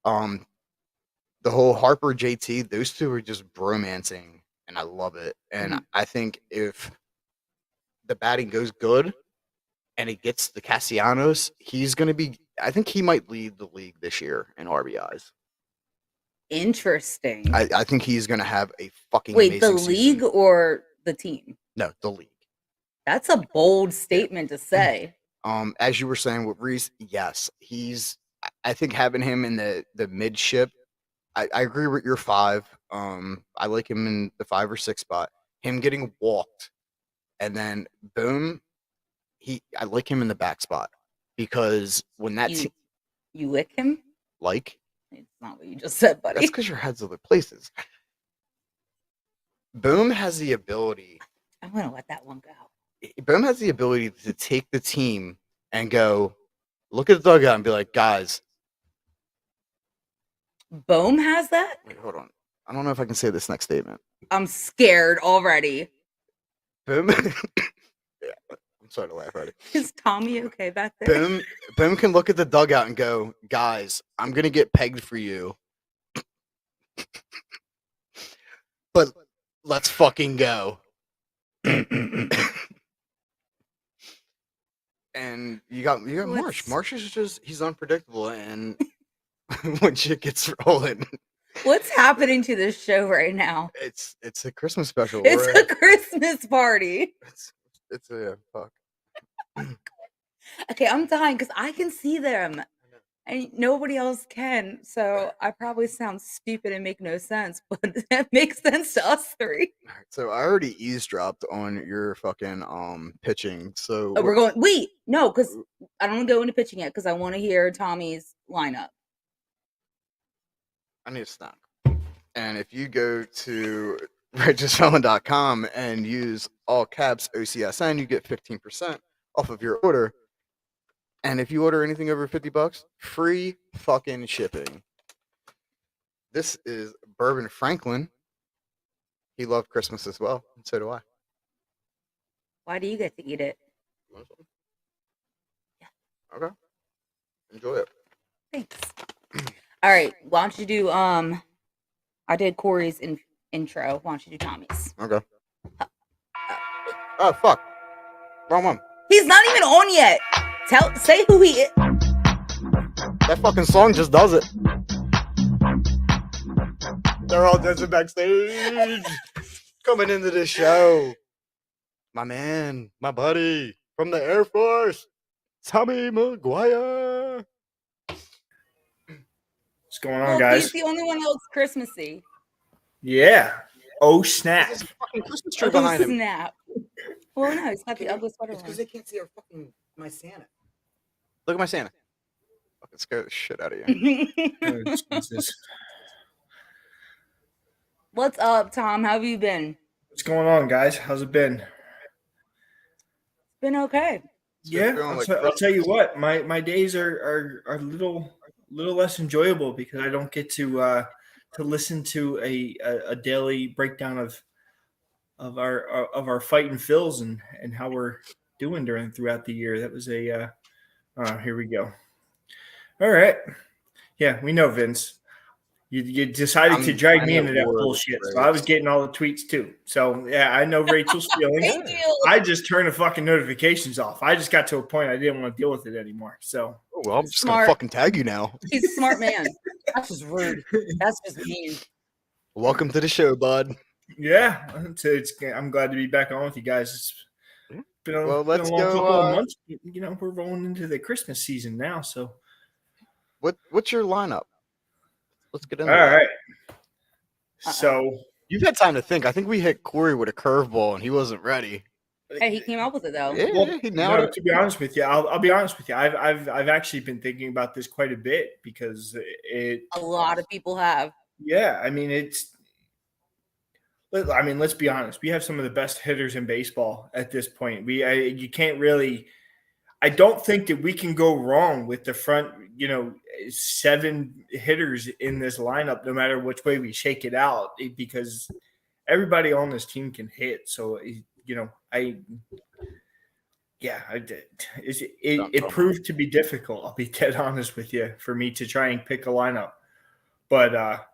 The whole Harper JT, those two are just bromancing, and I love it. And I think if the batting goes good and he gets the Castellanos, he's going to be. I think he might lead the league this year in RBIs. Interesting. I think he's going to have a fucking Wait, the amazing league season. or the team? No, the league. That's a bold statement to say. As you were saying with Reese, yes, he's. I think having him in the midship. I agree with your 5. I like him in the 5 or 6 spot. Him getting walked, and then boom, I like him in the back spot because when that You lick him? like It's not what you just said, buddy. that's because your head's other places. Boom has the ability. I'm gonna let that one go. Boom has the ability to take the team and go look at the dugout and be like, guys. Bohm has that? Wait, hold on. I don't know if I can say this next statement. I'm scared already. Boom. Yeah, I'm sorry to laugh already. Is Tommy okay back there? Boom can look at the dugout and go, guys, I'm gonna get pegged for you. But let's fucking go. And you got Marsh. Marsh is just he's unpredictable, and when shit gets rolling. What's happening to this show right now? It's a Christmas special. It's a Christmas party. It's a fuck. Okay, I'm dying because I can see them and nobody else can. So I probably sound stupid and make no sense, but that makes sense to us 3. All right, so I already eavesdropped on your fucking pitching. So Oh, we're going. Wait, no, because I don't want to go into pitching yet because I want to hear Tommy's lineup. I need a snack. And if you go to righteousfelon.com and use all caps OCSN, you get 15% off of your order. And if you order anything over $50, free fucking shipping. This is Bourbon Franklin. He loved Christmas as well, and so do I. Why do you get to eat it? Yeah. Okay. Enjoy it. Thanks. All right, why don't you do I did Corey's intro. Why don't you do Tommy's? Okay. Oh fuck. Wrong one. He's not even on yet. Say who he is. That fucking song just does it. They're all dancing backstage. Coming into the show. My man, my buddy from the Air Force, Tommy McGuire. What's going on, Well, guys? he's the only one that looks Christmassy. Yeah. Oh, snap. There's a fucking Christmas tree behind him. Snap. Well, no, he's got the ugly sweater It's on. because they can't see my Santa. Look at my Santa. Fucking scare the shit out of you. Oh, Jesus. What's up, Tom? How have you been? What's going on, guys? How's it been? Been okay. Yeah, feeling I'll, like t- I'll Christmas. tell you what. My days are a little less enjoyable because I don't get to listen to a daily breakdown of our fighting Phils and how we're doing throughout the year. That was here we go. All right. Yeah, we know, Vince. You decided to drag me into that bullshit, so I was getting all the tweets too. So yeah, I know Rachel's feelings. Thank you. I just turned the fucking notifications off. I just got to a point I didn't want to deal with it anymore. So Oh, well, I'm just Smart. gonna fucking tag you now. He's a smart man. That's just rude. That's just mean. Welcome to the show, bud. yeah, I'm glad to be back on with you guys. It's been a, Well, been a let's long go, couple of months. You know, we're rolling into the Christmas season now. So What's your lineup? Let's get all into that. right. So You've had time to think. I think we hit Corey with a curveball and he wasn't ready. Hey, he came up with it though. Yeah, Well, he nailed no, it. to be honest with you, I'll be honest with you. I've actually been thinking about this quite a bit because A lot of people have. yeah, I mean let's be honest. We have some of the best hitters in baseball at this point. You can't really. I don't think that we can go wrong with the front, 7 hitters in this lineup, no matter which way we shake it out, because everybody on this team can hit. So, it proved to be difficult. I'll be dead honest with you for me to try and pick a lineup. But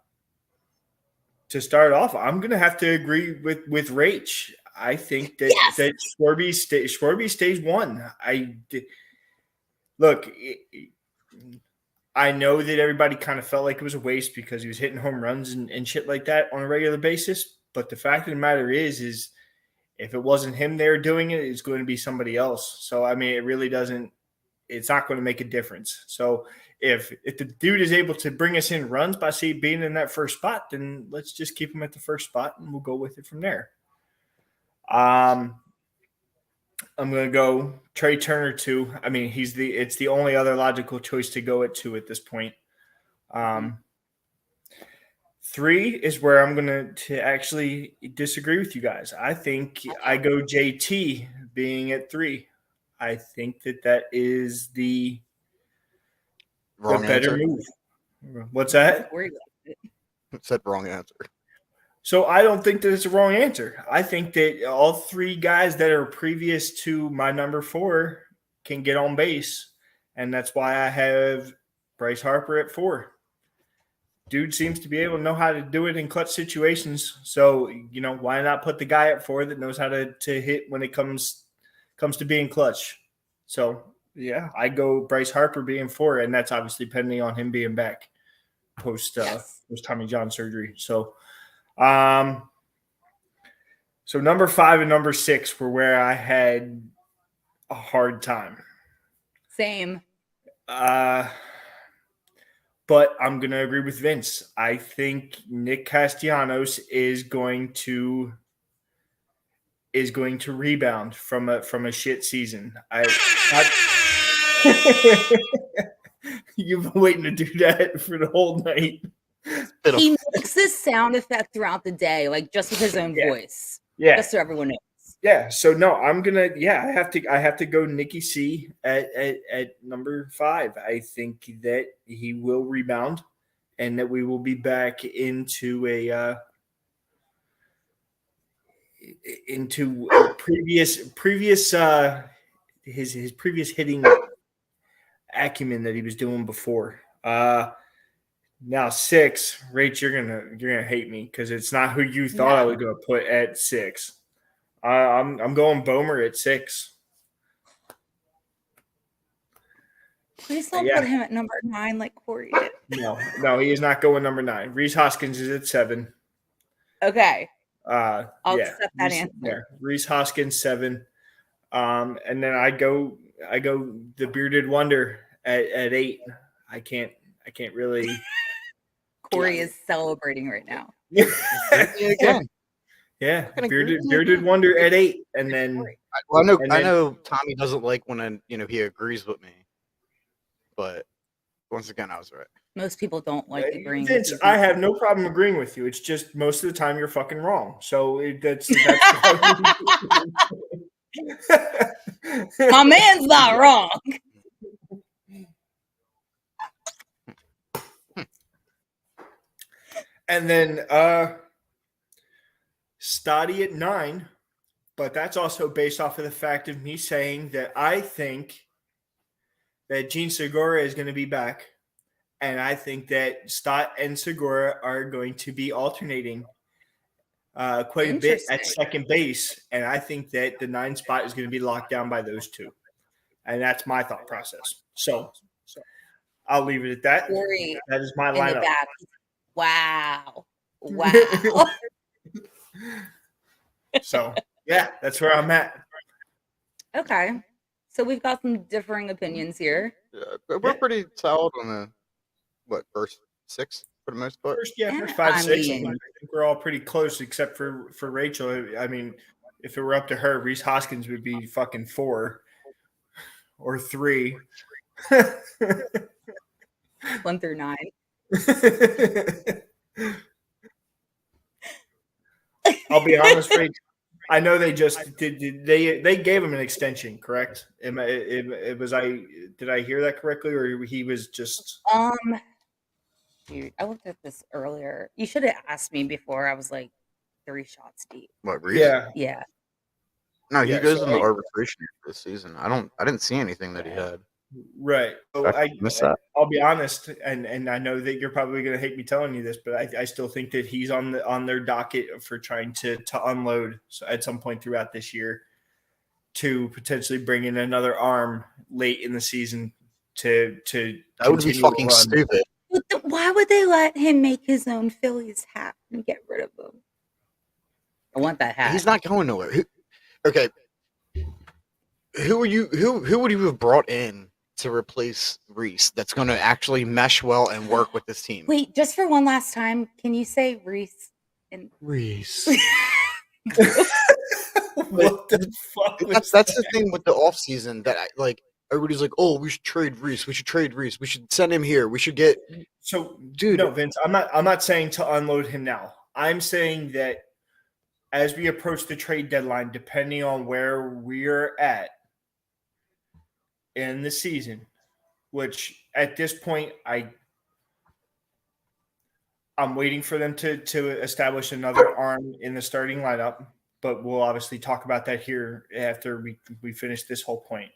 to start off, I'm going to have to agree with Rach. I think that Yes! that Schwarby stays 1. Look. I know that everybody kind of felt like it was a waste because he was hitting home runs and shit like that on a regular basis. But the fact of the matter is if it wasn't him there doing it, it's going to be somebody else. So I mean, it really doesn't. It's not going to make a difference. So if the dude is able to bring us in runs by being in that first spot, then let's just keep him at the first spot and we'll go with it from there. I'm going to go Trey Turner 2. I mean, it's the only other logical choice to go at 2 at this point. 3 is where I'm going to actually disagree with you guys. I think I go JT being at 3. I think that is the better move. What's that? Said wrong answer. So I don't think that it's a wrong answer. I think that all 3 guys that are previous to my number 4 can get on base, and that's why I have Bryce Harper at 4. Dude seems to be able to know how to do it in clutch situations. So, why not put the guy at 4 that knows how to hit when it comes to being clutch? So, yeah, I go Bryce Harper being 4, and that's obviously pending on him being back post Tommy John surgery. So, so number 5 and number 6 were where I had a hard time. Same. But I'm going to agree with Vince. I think Nick Castellanos is going to rebound from a shit season. You've been waiting to do that for the whole night. He makes this sound effect throughout the day, like just with his own voice. Yeah. Just so everyone knows. Yeah. So no, I'm gonna. Yeah, I have to go Nicky C at number 5. I think that he will rebound, and that we will be back into a previous his previous hitting acumen that he was doing before. Now 6, Rach, you're gonna hate me because it's not who you thought I was gonna put at 6. I'm going Bomer at 6. Please don't put him at number 9 like Corey did. No, he is not going number 9. Rhys Hoskins is at 7. Okay. I'll accept that answer. Yeah, Rhys Hoskins 7. And then I go the bearded wonder at 8. I can't really. Corey is celebrating right now. Again. Yeah, bearded wonder at 8, and then. Well, I know Tommy doesn't like when he agrees with me, but once again, I was right. Most people don't like agreeing. Vince, with you. I have no problem agreeing with you. It's just most of the time you're fucking wrong. So that's my man's not wrong. And then Stoddy at 9, but that's also based off of the fact of me saying that I think that Gene Segura is going to be back, and I think that Stott and Segura are going to be alternating quite a bit at second base, and I think that the 9 spot is going to be locked down by those two, and that's my thought process. So I'll leave it at that. Corey that is my lineup. Wow. So, yeah, that's where I'm at. Okay. So we've got some differing opinions here. Yeah, we're pretty solid on the, first 6 for the most part? First 5, 6. I think we're all pretty close except for Rachel. I mean, if it were up to her, Rhys Hoskins would be fucking 4 or 3. 1 through 9. I'll be honest, Rachel. I know they just did. They gave him an extension, correct? Did I hear that correctly, or he was just? Dude, I looked at this earlier. You should have asked me before. I was like 3 shots deep. What? Reese? Yeah. No, he goes in the arbitration this season. I didn't see anything that he had. Right. So I'll be honest, and I know that you're probably going to hate me telling you this, but I still think that he's on their docket for trying to unload at some point throughout this year to potentially bring in another arm late in the season to that would be fucking stupid. Why would they let him make his own Phillies hat and get rid of him? I want that hat. He's not going nowhere. Okay. Who would you have brought in to replace Reese that's going to actually mesh well and work with this team? Wait, just for one last time, can you say Reese? Reese. What the fuck? That's the thing with the offseason that everybody's like, oh, we should trade Reese. We should trade Reese. We should send him here. We should get. So, dude, no, Vince. I'm not saying to unload him now. I'm saying that as we approach the trade deadline, depending on where we're at in the season, which at this point I'm waiting for them to establish another arm in the starting lineup, but we'll obviously talk about that here after we finish this whole point.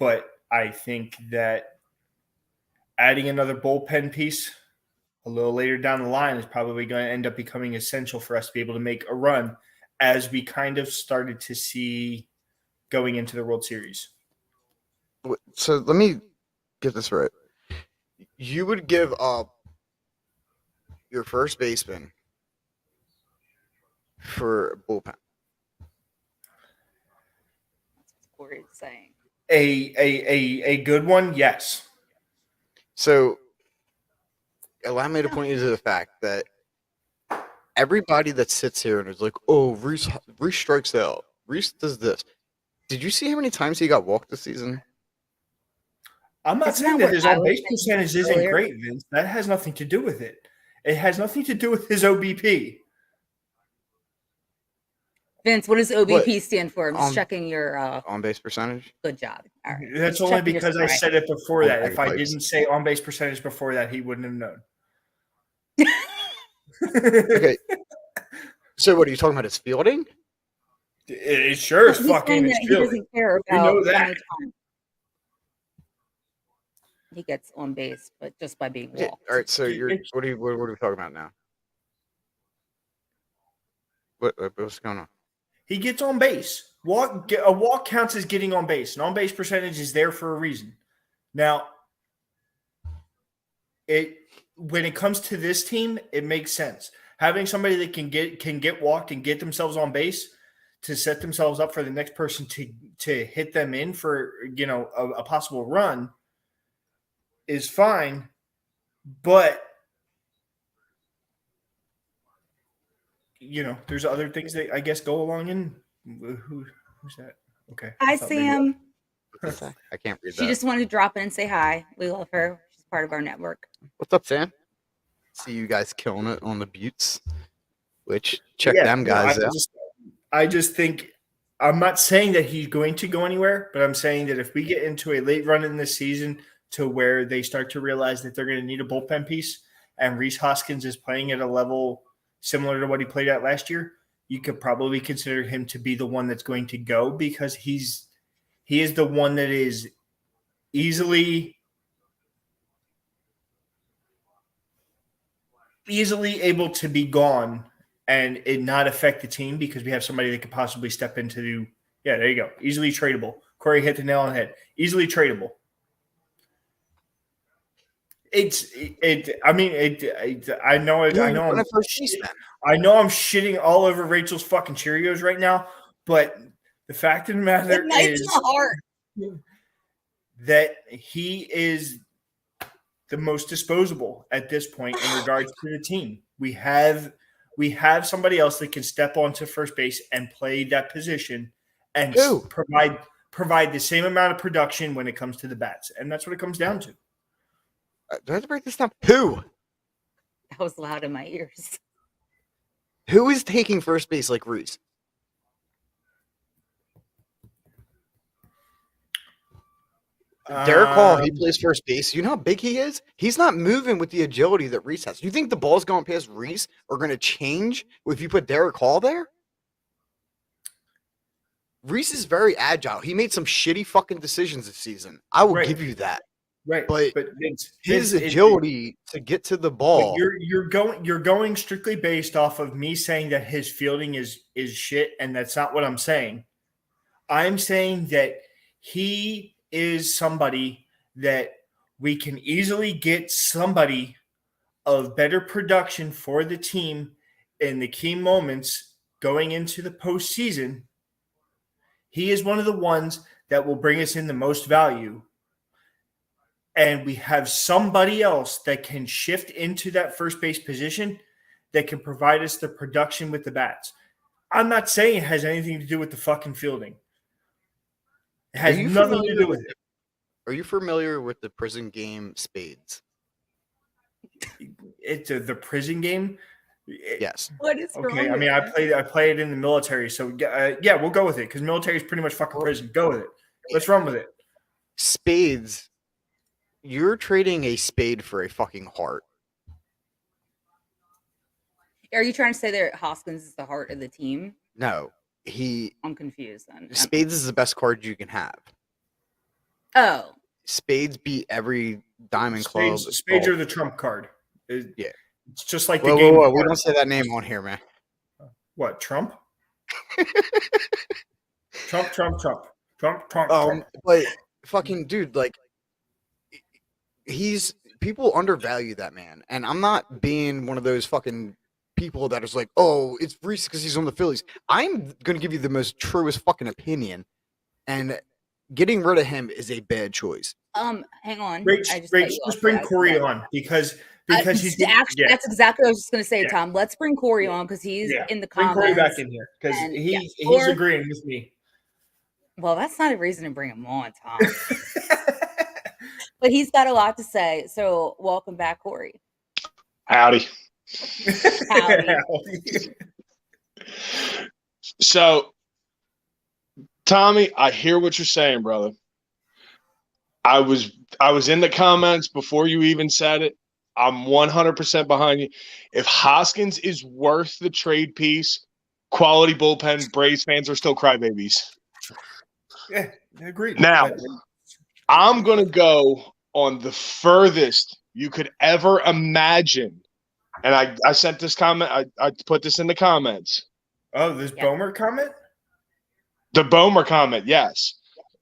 But I think that adding another bullpen piece a little later down the line is probably going to end up becoming essential for us to be able to make a run, as we kind of started to see going into the World Series. So let me get this right. You would give up your first baseman for a bullpen. That's what Corey's saying. A good one, yes. So allow me to point you to the fact that everybody that sits here and is like, oh, Reese strikes out. Reese does this. Did you see how many times he got walked this season? I'm not saying that his on-base percentage isn't great, Vince. That has nothing to do with it. It has nothing to do with his OBP. Vince, what does OBP stand for? I'm just checking your on-base percentage. Good job. All right. That's only because I said it before that. If I didn't say on-base percentage before that, he wouldn't have known. Okay. So what are you talking about? His fielding? It sure is fucking his fielding. He doesn't care about you know that. He gets on base, but just by being walked. All right, so what are we talking about now? What's going on? He gets on base. A walk counts as getting on base. An on-base percentage is there for a reason. Now, when it comes to this team, it makes sense. Having somebody that can get walked and get themselves on base to set themselves up for the next person to hit them in for a possible run is fine, but there's other things that I guess go along in. Who's that? Okay. Hi, Sam. I can't read that. She just wanted to drop in and say hi. We love her. She's part of our network. What's up, Sam? See you guys killing it on the Buttes. Which check them guys out. I just think I'm not saying that he's going to go anywhere, but I'm saying that if we get into a late run in this season to where they start to realize that they're going to need a bullpen piece, and Rhys Hoskins is playing at a level similar to what he played at last year, you could probably consider him to be the one that's going to go, because he is the one that is easily able to be gone and it not affect the team, because we have somebody that could possibly step into there you go. Easily tradable. Corey hit the nail on the head. Easily tradable. I know I'm shitting all over Rachel's fucking Cheerios right now, but the fact of the matter is that he is the most disposable at this point in regards to the team. We have somebody else that can step onto first base and play that position and provide the same amount of production when it comes to the bats, and that's what it comes down to. Do I have to break this down? Who? That was loud in my ears. Who is taking first base like Rhys? Derek Hall, he plays first base. You know how big he is? He's not moving with the agility that Rhys has. You think the balls going past Rhys are going to change if you put Derek Hall there? Rhys is very agile. He made some shitty fucking decisions this season. I will give you that. Right, but his agility to get to the ball. You're going strictly based off of me saying that his fielding is shit, and that's not what I'm saying. I'm saying that he is somebody that we can easily get somebody of better production for the team in the key moments going into the postseason. He is one of the ones that will bring us in the most value. And we have somebody else that can shift into that first base position that can provide us the production with the bats. I'm not saying it has anything to do with the fucking fielding. It has nothing to do with it. Are you familiar with the prison game Spades? It's the prison game? Yes. What is okay? I mean, I play it in the military, so yeah, we'll go with it because military is pretty much fucking prison. Go with it. Let's run with it. Spades. You're trading a spade for a fucking heart. Are you trying to say that Hoskins is the heart of the team? No, I'm confused then. Spades is the best card you can have. Oh. Spades beat every diamond club. Spades are the trump card. Yeah. It's just like the game. Whoa. We don't say that name on here, man. What, Trump? Trump. But fucking dude, like, people undervalue that man, and I'm not being one of those fucking people that is like, oh, it's Rhys because he's on the Phillies. I'm gonna give you the most truest fucking opinion, and getting rid of him is a bad choice. Hang on. Rach, just bring Corey on because he's actually that's exactly what I was just gonna say, Tom. Let's bring Corey on because he's in the comments. Bring Corey back in here because he's agreeing with me. Well, that's not a reason to bring him on, Tom. But he's got a lot to say. So welcome back, Corey. Howdy. So, Tommy, I hear what you're saying, brother. I was in the comments before you even said it. I'm 100% behind you. If Hoskins is worth the trade piece, quality bullpen, Braves fans are still crybabies. Yeah, I agree. Now, I'm going to go on the furthest you could ever imagine. And I sent this comment. I put this in the comments. Oh, this Bomer comment? The Bomer comment, yes.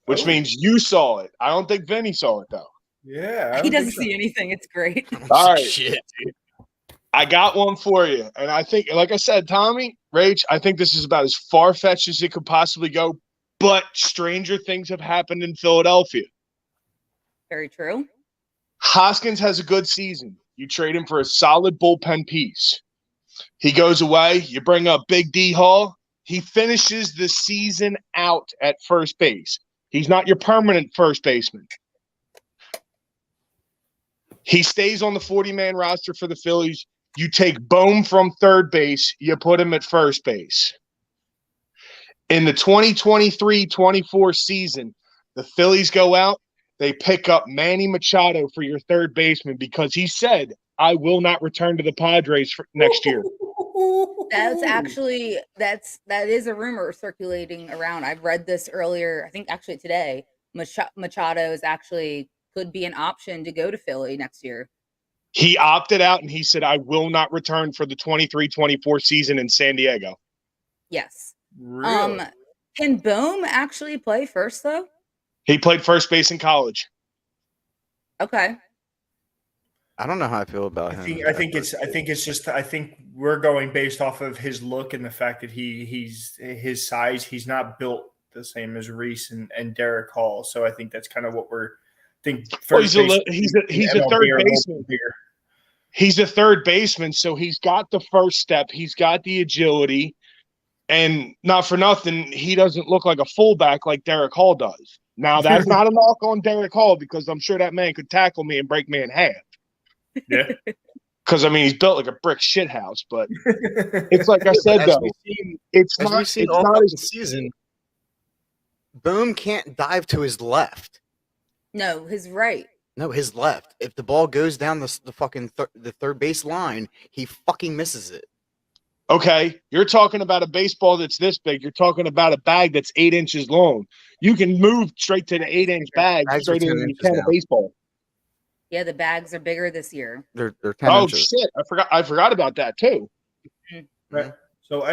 Which Oh. means you saw it. I don't think Vinny saw it, though. Yeah. He doesn't see anything. It's great. All right. Shit, dude. I got one for you. And I think, like I said, Tommy, Rach, I think this is about as far-fetched as it could possibly go. But stranger things have happened in Philadelphia. Very true. Hoskins has a good season. You trade him for a solid bullpen piece. He goes away. You bring up Big D Hall. He finishes the season out at first base. He's not your permanent first baseman. He stays on the 40-man roster for the Phillies. You take Bohm from third base. You put him at first base. In the 2023-24 season, the Phillies go out. They pick up Manny Machado for your third baseman because he said, I will not return to the Padres for next year. That's actually that is a rumor circulating around. I've read this earlier. I think actually today. Machado is actually could be an option to go to Philly next year. He opted out and he said, I will not return for the 23-24 season in San Diego. Yes. Really? Can Bohm actually play first though? He played first base in college. Okay. I don't know how I feel about him. I think we're going based off of his look and the fact that he's his size. He's not built the same as Reese and Derek Hall. So I think that's kind of what we're think. Well, he's a third baseman. He's a third baseman, so he's got the first step. He's got the agility. And not for nothing, he doesn't look like a fullback like Derek Hall does. Now, that's not a knock on Derek Hall because I'm sure that man could tackle me and break me in half. Yeah. Because, I mean, he's built like a brick shithouse. But it's like I said, though, it's not a season. Boom can't dive to his left. No, his right. No, his left. If the ball goes down the fucking the third base line, he fucking misses it. Okay, you're talking about a baseball that's this big. You're talking about a bag that's 8 inches long. You can move straight to the 8-inch bag straight into the can of baseball. Yeah, the bags are bigger this year. They're 10 oh inches. Shit! I forgot about that too. Right. So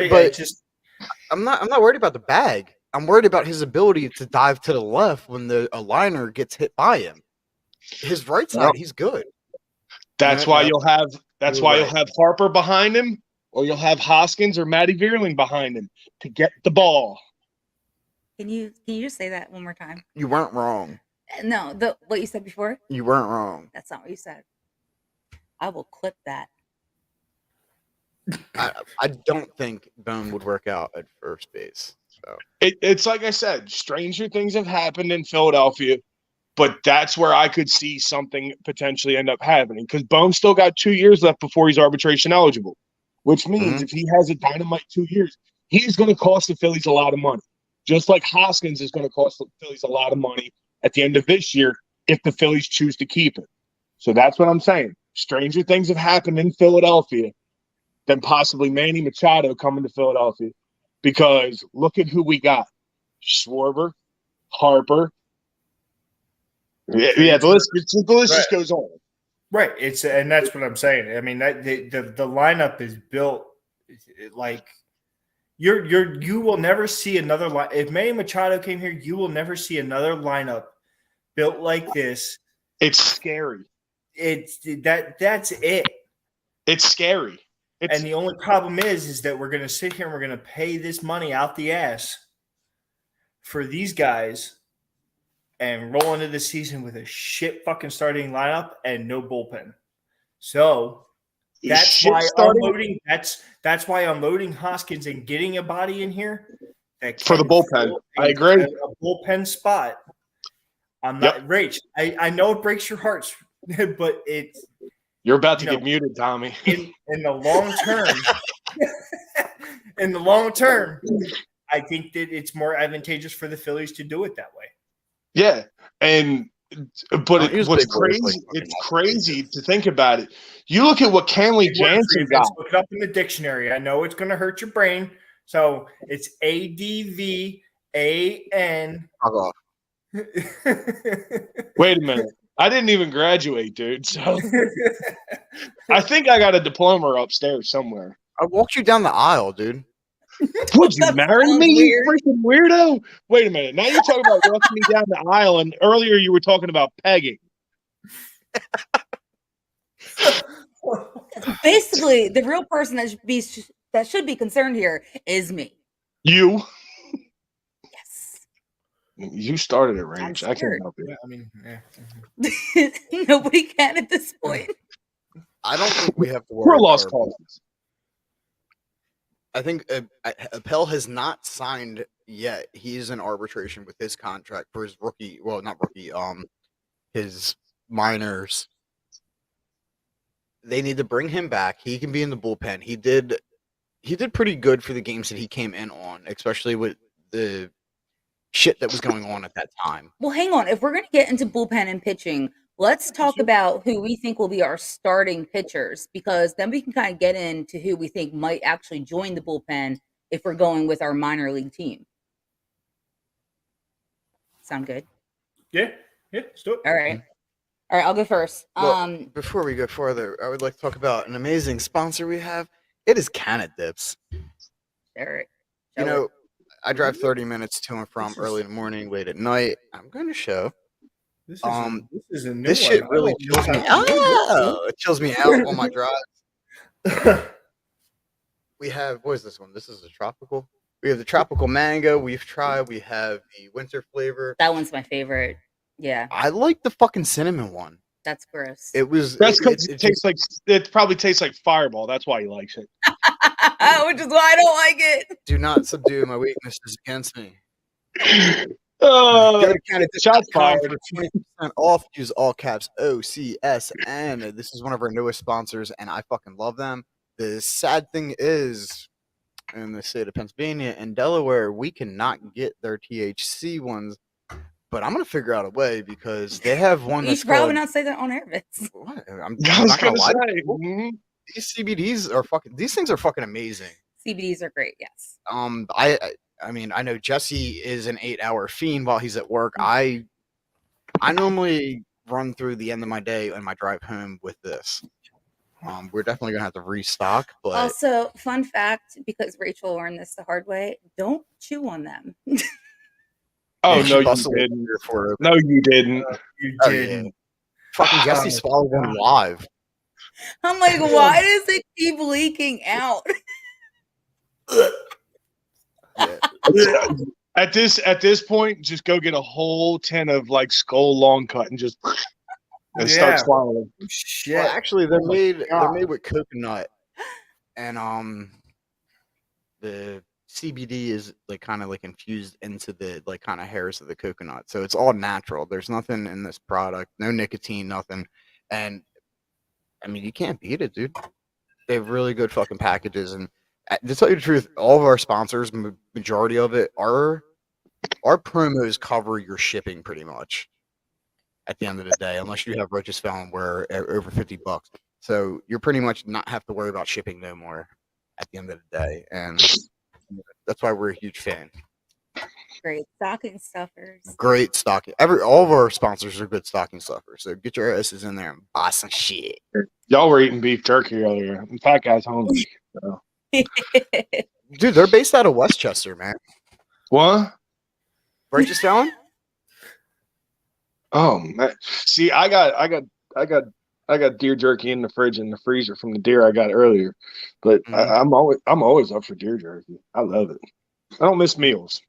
I'm not worried about the bag. I'm worried about his ability to dive to the left when a liner gets hit by him. His right side, he's good. That's why you'll have Harper behind him, or you'll have Hoskins or Matty Vierling behind him to get the ball. Can you just say that one more time? You weren't wrong. No, what you said before? You weren't wrong. That's not what you said. I will clip that. I don't think Bone would work out at first base. So It's like I said, stranger things have happened in Philadelphia, but that's where I could see something potentially end up happening because Bone still got 2 years left before he's arbitration eligible, which means if he has a dynamite 2 years, he's going to cost the Phillies a lot of money, just like Hoskins is going to cost the Phillies a lot of money at the end of this year if the Phillies choose to keep it. So that's what I'm saying. Stranger things have happened in Philadelphia than possibly Manny Machado coming to Philadelphia because look at who we got. Schwarber, Harper. Yeah, the list just goes on. Right. And that's what I'm saying. I mean, that the lineup is built like you will never see another line. If Manny Machado came here, you will never see another lineup built like this. It's scary. That's it. It's scary. And the only problem is that we're going to sit here and we're going to pay this money out the ass for these guys and roll into the season with a shit fucking starting lineup and no bullpen. So that's why unloading. That's why unloading Hoskins and getting a body in here for the bullpen. I agree. A bullpen spot. I'm not Rach. I know it breaks your hearts, but it's. You're about to get muted, Tommy. In the long term, I think that it's more advantageous for the Phillies to do it that way. Yeah, but what's crazy? It's crazy to think about it. You look at what Kenley Jansen got. Look it up in the dictionary. I know it's going to hurt your brain, so it's ADVAN. Fuck off. Wait a minute. I didn't even graduate, dude. So I think I got a diploma upstairs somewhere. I walked you down the aisle, dude. Would you That marry sounds me, you weird. freaking weirdo? Wait a minute. Now you're talking about walking me down the aisle, and earlier you were talking about pegging. Basically, the real person that should be concerned here is me. You Yes. started it, I'm Rach. I can't scared. help you. Yeah, I mean, yeah. Nobody can at this point. I don't think we have to We're worry about lost our causes. I think Appel has not signed yet. He's in arbitration with his contract for his rookie. Well, not rookie. His minors. They need to bring him back. He can be in the bullpen. He did pretty good for the games that he came in on, especially with the shit that was going on at that time. Well, hang on. If we're going to get into bullpen and pitching, let's talk about who we think will be our starting pitchers, because then we can kind of get into who we think might actually join the bullpen if we're going with our minor league team. Sound good? Yeah, let's do it. All right. All right, I'll go first. Well, before we go further, I would like to talk about an amazing sponsor we have. It is Canna Dips. All right. You know, I drive 30 minutes to and from early in the morning, late at night. I'm going to show. This is a new This one. shit I really don't know chills me how to do this. out. It chills me out on my drive. We have, what is this one? This is a tropical. We have the tropical mango. We have the winter flavor. That one's my favorite. Yeah, I like the fucking cinnamon one. that's gross. It was. That's because it it tastes like it probably tastes like Fireball. That's why he likes it. Which is why I don't like it. Do not subdue my weaknesses against me. Oh, Go to shots CanadaDips.com fired. for 20% off. Use all caps OCSN. This is one of our newest sponsors, and I fucking love them. The sad thing is, in the state of Pennsylvania and Delaware, we cannot get their THC ones. But I'm gonna figure out a way because they have one You that's should probably called. not say that on air, Vince. What? I I'm was not gonna gonna lie. say. Mhm. These CBDs are fucking. These things are fucking amazing. CBDs are great. Yes. I mean, I know Jesse is an 8-hour fiend while he's at work. I normally run through the end of my day and my drive home with this. We're definitely gonna have to restock, but Also, fun fact, because Rachel learned this the hard way, don't chew on them. Oh and she no, you busted it didn't. for No, you didn't. You Oh, did. yeah. Fucking Jesse swallowed one live. I'm like, why does it keep leaking out? Yeah. At this point, just go get a whole tin of like Skull Long Cut and just and start Yeah. swallowing. Shit. Well, actually, they're made God. with coconut, and the CBD is like kind of like infused into the like kind of hairs of the coconut, so it's all natural. There's nothing in this product, no nicotine, nothing, and I mean you can't beat it, dude. They have really good fucking packages, and to tell you the truth, all of our sponsors, majority of it, our promos cover your shipping pretty much. At the end of the day, unless you have Roach's Felon where over $50, so you're pretty much not have to worry about shipping no more. At the end of the day, and that's why we're a huge fan. Great stocking stuffers. Great stocking. All of our sponsors are good stocking stuffers. So get your asses in there and buy some shit. Y'all were eating beef jerky earlier. The fat guy's hungry. So. Dude, they're based out of Westchester, man. What? Roach's Felon? Oh man! See, I got deer jerky in the fridge and the freezer from the deer I got earlier, but I'm always up for deer jerky. I love it. I don't miss meals.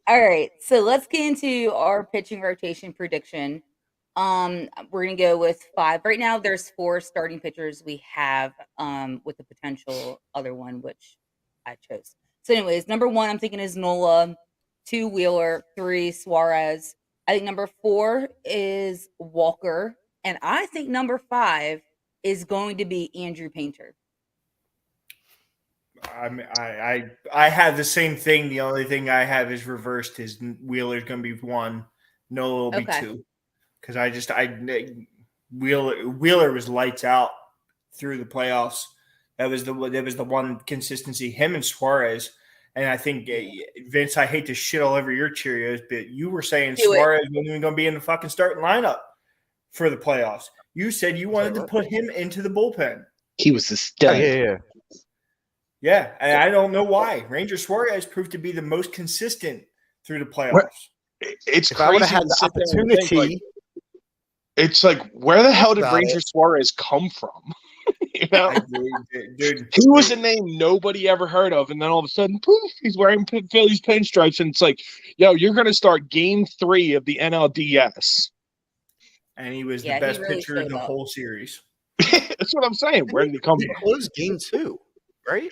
All right, so let's get into our pitching rotation prediction. We're gonna go with 5 right now. There's 4 starting pitchers we have, with the potential other one which I chose. So, anyways, number 1 I'm thinking is Nola, 2 Wheeler, 3 Suarez. I think number 4 is Walker, and I think number 5 is going to be Andrew Painter. I have the same thing. The only thing I have is reversed. Is Wheeler's going to be 1, Nola will be 2. Because Wheeler was lights out through the playoffs. That was the one consistency. Him and Suarez And I think, Vince, I hate to shit all over your Cheerios, but you were saying Do it. Suarez wasn't even going to be in the fucking starting lineup for the playoffs. You said you wanted to put him into the bullpen. He was a Oh, stud. yeah. Yeah, and I don't know why. Ranger Suarez proved to be the most consistent through the playoffs. What? It's If I would crazy have had to the sit there and think, opportunity, like, it's like, where the hell did about Ranger it. Suarez come from? You know, Dude, he was a name nobody ever heard of, and then all of a sudden, poof, he's wearing Phillies pinstripes, and it's like, yo, you're going to start Game 3 of the NLDS. and he was Yeah, the he best really pitcher in showed the up. whole series. That's what I'm saying. Where did he come He from? closed Game 2, right?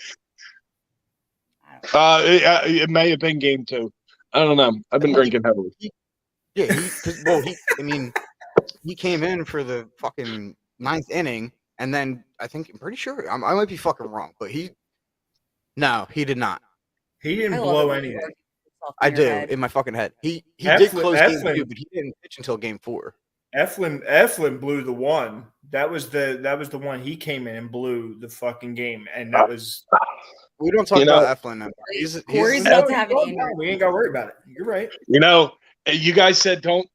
It may have been Game 2. I don't know. I've been drinking heavily. Yeah, he came in for the fucking 9th inning, and then I'm pretty sure I might be fucking wrong, but he did not. He I didn't love blow it when you anything. work yourself in I your do head. in my fucking head. He did close Game 2, Eflin- but he didn't pitch until Game 4. Eflin blew the one. That was the one he came in and blew the fucking game, and that was. We don't talk about Eflin. Corey's He's about to have an injury. We ain't got to worry about it. You're right. You know, you guys said don't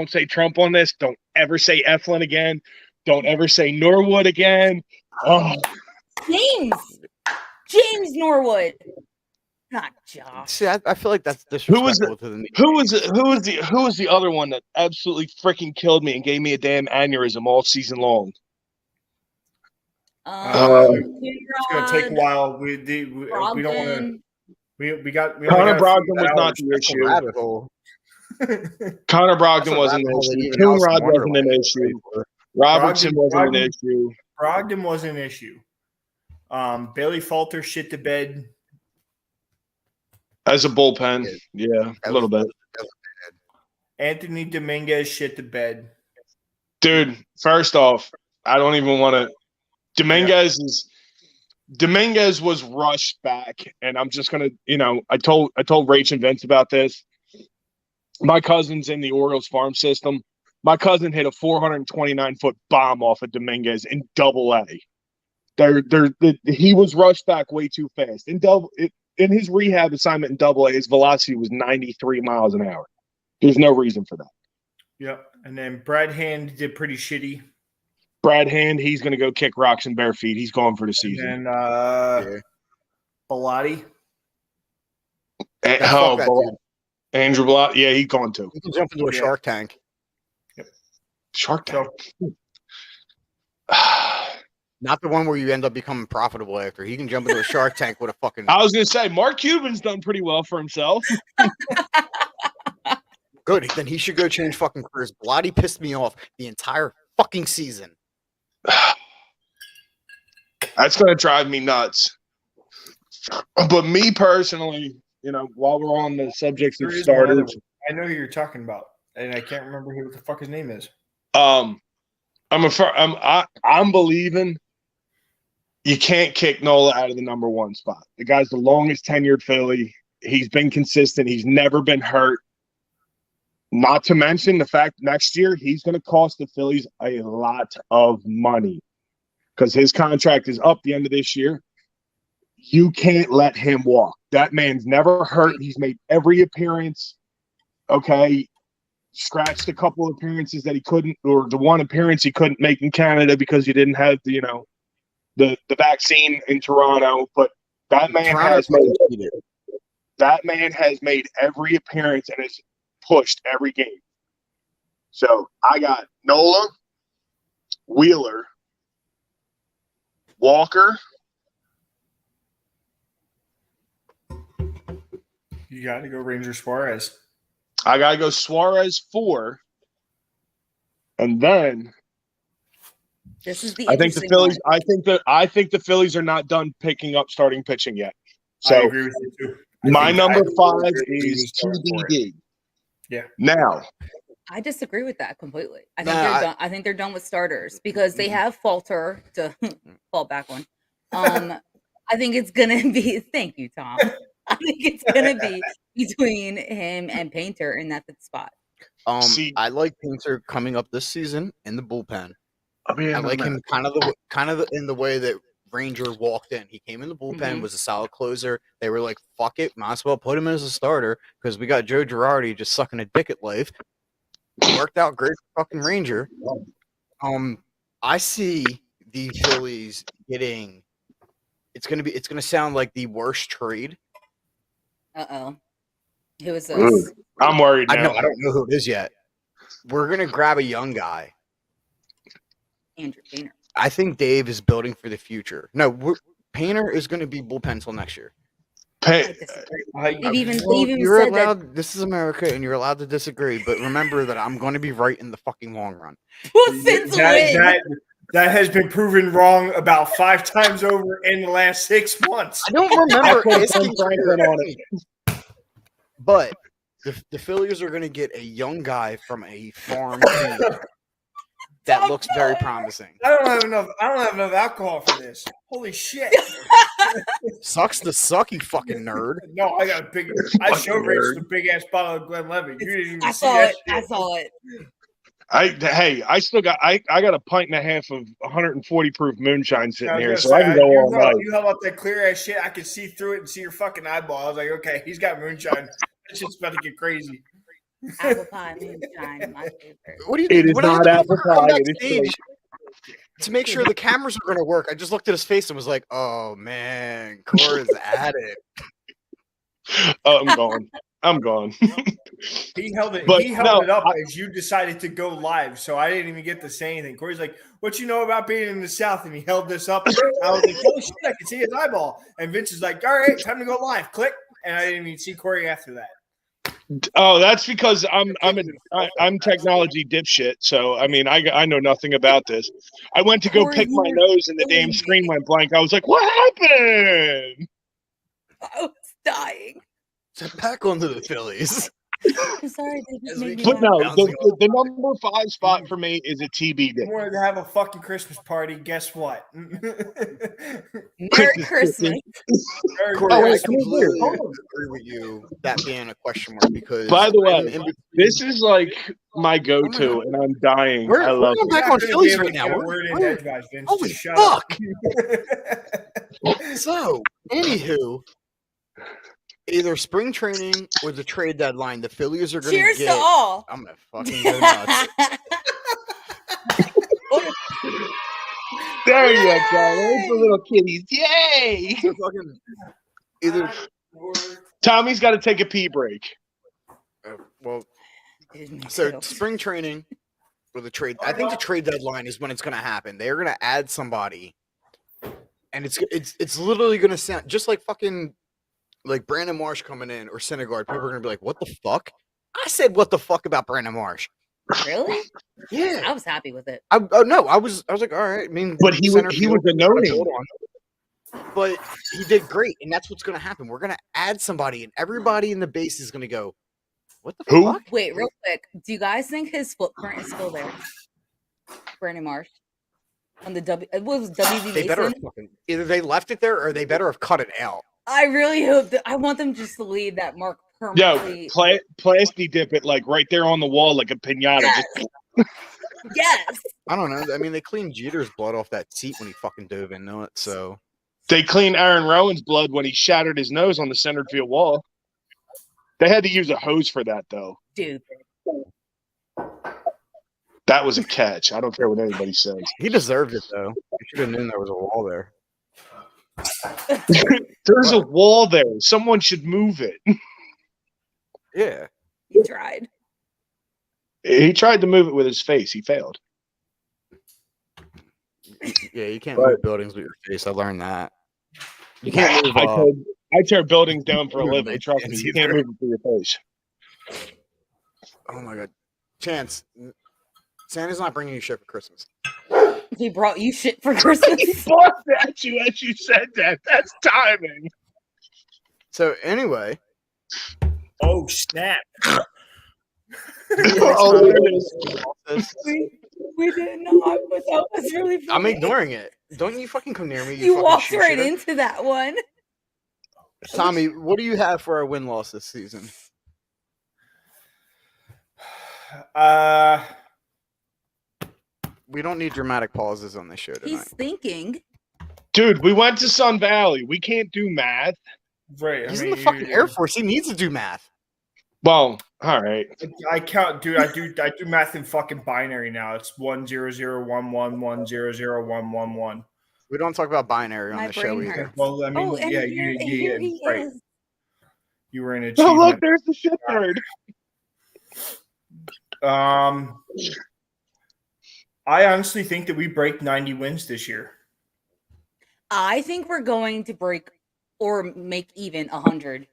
say Trump on this. Don't ever say Eflin again. Don't ever say Norwood again. Oh, James Norwood, not Josh. See, I feel like that's disrespectful to the who was the other one that absolutely freaking killed me and gave me a damn aneurysm all season long? It's going to take a while. We don't want to. We got Connor Brogdon was not the issue. rabbit hole. Connor Brogdon wasn't an issue. Coonrod wasn't an issue. Robertson wasn't an issue. Brogdon was an issue. Bailey Falter shit the bed. As a bullpen, yeah, a little bit. Anthony Dominguez shit the bed. Dude, first off, I don't even want to. Dominguez was rushed back, and I'm just gonna, I told Rach and Vince about this. My cousin's in the Orioles farm system. My cousin hit a 429-foot bomb off of Dominguez in Double-A. He was rushed back way too fast. In his rehab assignment in Double-A, his velocity was 93 miles an hour. There's no reason for that. Yep. And then Brad Hand did pretty shitty. Brad Hand, he's going to go kick rocks in bare feet. He's gone for the season. And Bellotti. Andrew Bellotti. Yeah, he's gone too. He can jump into a Shark Tank. Yep. Shark Tank. Not the one where you end up becoming profitable after. He can jump into a Shark Tank with a fucking. I was going to say, Mark Cuban's done pretty well for himself. Good. Then he should go change fucking careers. Bellotti pissed me off the entire fucking season. That's going to drive me nuts. But me personally, while we're on the subject of starters, I know who you're talking about, and I can't remember who the fuck his name is. I'm believing you can't kick Nola out of the number one spot. The guy's the longest tenured Philly. He's been consistent. He's never been hurt. Not to mention the fact next year he's going to cost the Phillies a lot of money because his contract is up the end of this year. You can't let him walk. That man's never hurt. He's made every appearance. Okay. Scratched a couple appearances that he couldn't, or the one appearance he couldn't make in Canada because he didn't have the vaccine in Toronto. But that man has made every appearance and has pushed every game. So I got Nola, Wheeler, Walker. You got to go Ranger Suarez. I got to go Suarez 4. And then this is the I think the Phillies one. I think the Phillies are not done picking up starting pitching yet. So I agree with you too. My number 5 is TBD. Yeah. Now, I disagree with that completely. I think they're done. I think they're done with starters because they have Falter to fall back on. I think it's gonna be. Thank you, Tom. I think it's gonna be between him and Painter in that 5th spot. I like Painter coming up this season in the bullpen. I like him kind of in the way that Ranger walked in. He came in the bullpen, Mhm. was a solid closer. They were like, fuck it, might as well put him in as a starter because we got Joe Girardi just sucking a dick at life. Worked out great for fucking Ranger. I see the Phillies getting. It's gonna sound like the worst trade. Uh-oh. Who is this? I'm worried I now. know. I don't know who it is yet. We're gonna grab a young guy. Andrew Painter. I think Dave is building for the future. No, Painter is going to be bullpen until next year. I disagree. They've even You're said allowed. that. This is America, and you're allowed to disagree. But remember that I'm going to be right in the fucking long run. Since when? That has been proven wrong about 5 times over in the last 6 months. I don't remember asking Franklin on it. But the Phillies are going to get a young guy from a farm team that looks very promising. I don't have enough alcohol for this. Holy shit! Sucks to suck, you fucking nerd. No, I got a big. I showed Rich the big ass bottle of Glenlivet. You didn't even I see saw that it. shit. I saw it. I still got I got a pint and a half of 140 proof moonshine sitting I here, was so gonna I can say, go all night. you held up that clear ass shit. I could see through it and see your fucking eyeball. I was like, okay, he's got moonshine. That shit's about to get crazy. Apple pie, moonshine, my favorite. What do you? It is what are you not doing apple on pie, it is backstage to make sure the cameras are going to work? I just looked at his face and was like, "Oh man, Cora's at it." Oh, I'm gone. He held it. But He held it no, up as you decided to go live, so I didn't even get to say anything. Corey's like, "What you know about being in the South?" And he held this up. I was like, "Holy shit! I can see his eyeball." And Vince is like, "All right, time to go live." Click, and I didn't even see Corey after that. Oh, that's because I'm technology dipshit. So I mean, I know nothing about this. I went to go Corey, pick you my were nose, and the damn killing screen me. went blank. I was like, "What happened?" I was dying. So back onto the Phillies. I'm sorry, they just As we made me But keep no, laugh. the number 5 spot for me is a TBD. You wanted to have a fucking Christmas party. Guess what? Merry Christmas. Corey, Oh, wait, I come here, completely hold on. agree with you that being a question mark because. By the way, in between- this is like my go-to, and I'm dying. We're I love going it. back You're not on gonna be Phillies able right to now. get a word in edgewise, Vince. Holy Just shut fuck! up. So, anywho, either spring training or the trade deadline, the Phillies are going to Cheers get. to all. I'm gonna fucking go nuts. There you go. There's the little kitties. Yay! So fucking either. Tommy's got to take a pee break. Well, Me so too. spring training or the trade. I think the trade deadline is when it's going to happen. They're going to add somebody, and it's literally going to sound just like fucking like Brandon Marsh coming in or Syndergaard. People are going to be like, "What the fuck?" I said, "What the fuck" about Brandon Marsh? Really? Yeah, I was happy with it. I was like, all right. I mean, But he center was field, a no-name. hold on. But he did great, and that's what's going to happen. We're going to add somebody, and everybody in the base is going to go, "What the Who? fuck?" Wait, real quick. Do you guys think his footprint is still there? Brandon Marsh on the what was WB They better Mason? have fucking either they left it there or they better have cut it out. I really hope that I want them just to leave that mark Yo, permanently. plasty dip it like right there on the wall like a pinata. Just Yes. I don't know. I mean, they cleaned Jeter's blood off that seat when he fucking dove into it. So they cleaned Aaron Rowan's blood when he shattered his nose on the center field wall. They had to use a hose for that though. Dude. That was a catch. I don't care what anybody says. he deserved it, though. You should have known there was a wall there. There's a wall there. Someone should move it. Yeah. He tried. He tried to move it with his face. He failed. Yeah, you can't move buildings with your face. I learned that. You can't move. I tear buildings down for a Move living. my Trust me. hands You can't either. move it with your face. Oh my god, Chance. Santa's not bringing you shit for Christmas. He brought you shit for Christmas. He barked at you as you said that. That's timing. So anyway, Oh snap! Oh, there it is. We did not, but that was really funny. I'm ignoring it. Don't you fucking come near me. You fucking walked shit right shitter. into that one. Tommy, what do you have for our win-loss this season? We don't need dramatic pauses on this show tonight. He's thinking. Dude, we went to Sun Valley. We can't do math. Right. He's in the fucking Air Force. He needs to do math. Well, all right. I count, dude. I do math in fucking binary now. It's 1 0 0 1 1 1 0 0 1 1 1. We don't talk about binary on My the show brain either. hurts. Well, I mean, And yeah, here he right. is. You were in Oh, achievement. look, there's the shit bird. I honestly think that we break 90 wins this year. I think we're going to break or make even 100.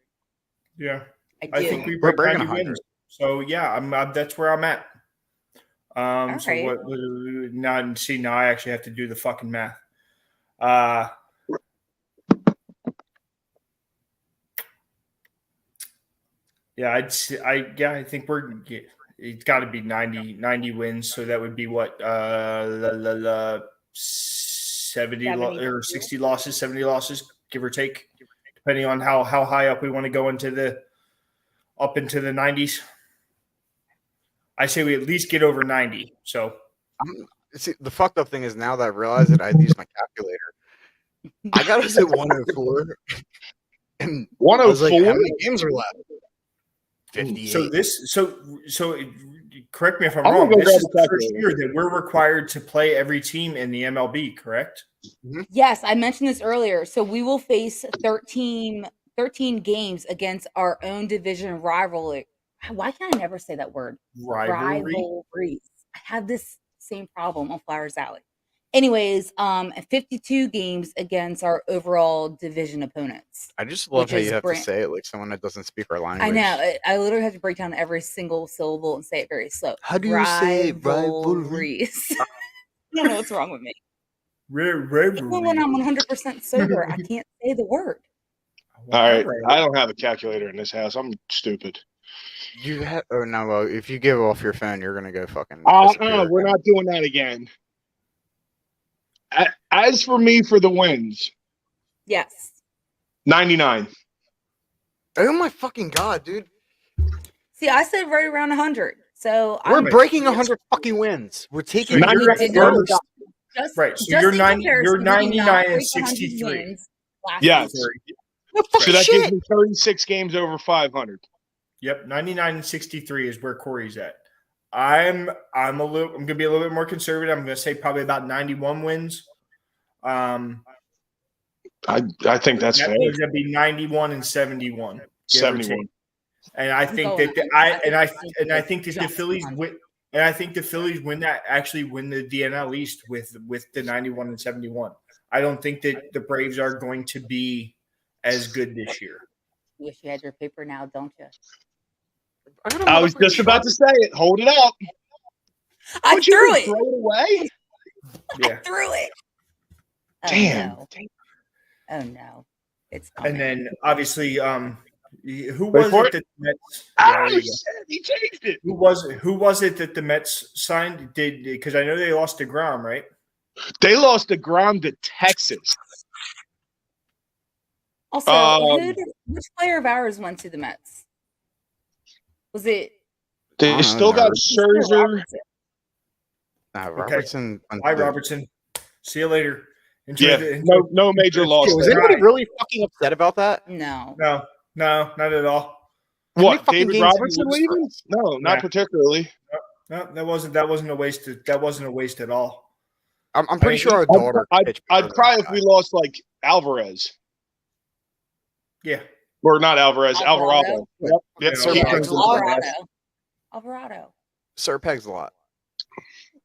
Yeah, I do. I think we We're break breaking 90 100. wins. So yeah, I'm that's where I'm at. So right. what? Now I actually have to do the fucking math. Yeah, I think it's got to be 90 wins. So that would be what 70 or 60 losses, 70 losses, give or take, depending on how high up we want to go into the 90s. I say we at least get over 90. So See, the fucked up thing is now that I realize it, I used my calculator. I got us at 104. And I was like, 104? how many games are left? 58. So correct me if I'm I'm wrong. gonna go This is grab the a first year that we're required to play every team in the MLB, correct? Yes, I mentioned this earlier. So we will face 13 games against our own division rivalry. Why can I never say that word? Rivalries. I had this same problem on Flowers Alley. Anyways, 52 games against our overall division opponents. I just love which how is you have to say it like someone that doesn't speak our language. I know. I literally have to break down every single syllable and say it very slow. How do you say rivalries? I don't know what's wrong with me. Rivalry. Even when I'm 100% sober, I can't say the word. All right. I don't have a calculator in this house. I'm stupid. You have? Oh no! Well, if you give off your phone, you're gonna go fucking. Disappear. We're not doing that again. As for me, for the wins, Yes. 99. Oh my fucking god, dude! See, I said right around 100. So We're I'm breaking 100 fucking wins. We're taking. So you're did you're- not- just, right, so just you're in 90 comparison, you're we did not 99 and break 100 63. wins last Yes. season. What the So that shit? gives me 36 games over 500. Yep, 99 and 63 is where Corey's at. I'm gonna be a little bit more conservative. I'm gonna say probably about 91 wins. I think that's That fair. means that'd be 91 and 71. give or 71. take. And I think going that on. I think that the just Phillies 100. win. And I think the Phillies win the DNL East with the 91 and 71. I don't think that the Braves are going to be as good this year. You wish you had your paper now, don't you? I was just about to say it. Hold it up. I Would you threw it. throw it away? Yeah. I threw it. Oh, Damn. No. Oh no. It's And coming. then obviously, who Wait was for it that the Mets? Oh, there you go. shit. He changed it. Who was it that the Mets signed? Because I know they lost DeGrom, right? They lost the ground to Texas. Also, which player of ours went to the Mets? Was it They still got Scherzer. Robertson? Robertson. Bye, Robertson. See you later. Yeah, no major loss. Was there. anybody really fucking upset about that? No. No, not at all. many What, fucking David games did he Robertson lose leaving? No, not Yeah. particularly. No, that wasn't a waste. That wasn't a waste at all. I'm pretty sure our I'd daughter. I'd cry if we lost like Alvarez. Yeah. Or not Alvarez, Alvarado? Alvarado. Yep. Yeah, Sir He Pegs comes a in lot. fast. Alvarado. Sir Pegs a lot.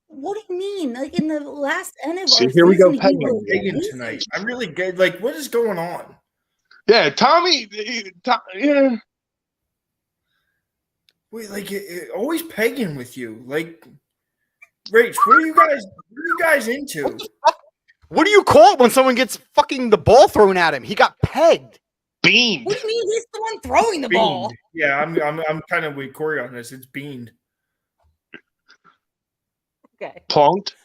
What do you mean? Like in the last end of See, our here we go, season, he pegging. was Hagen amazing. tonight. I'm really good. Like, what is going on? Yeah, Tommy. Yeah. Wait, like always pegging with you. Like, Rach, what are you guys into? What do you call it when someone gets fucking the ball thrown at him? He got pegged. Beamed. What do you mean he's the one throwing the ball? Beamed. Yeah, I'm kind of with Corey on this. It's beamed. Okay. Plunked.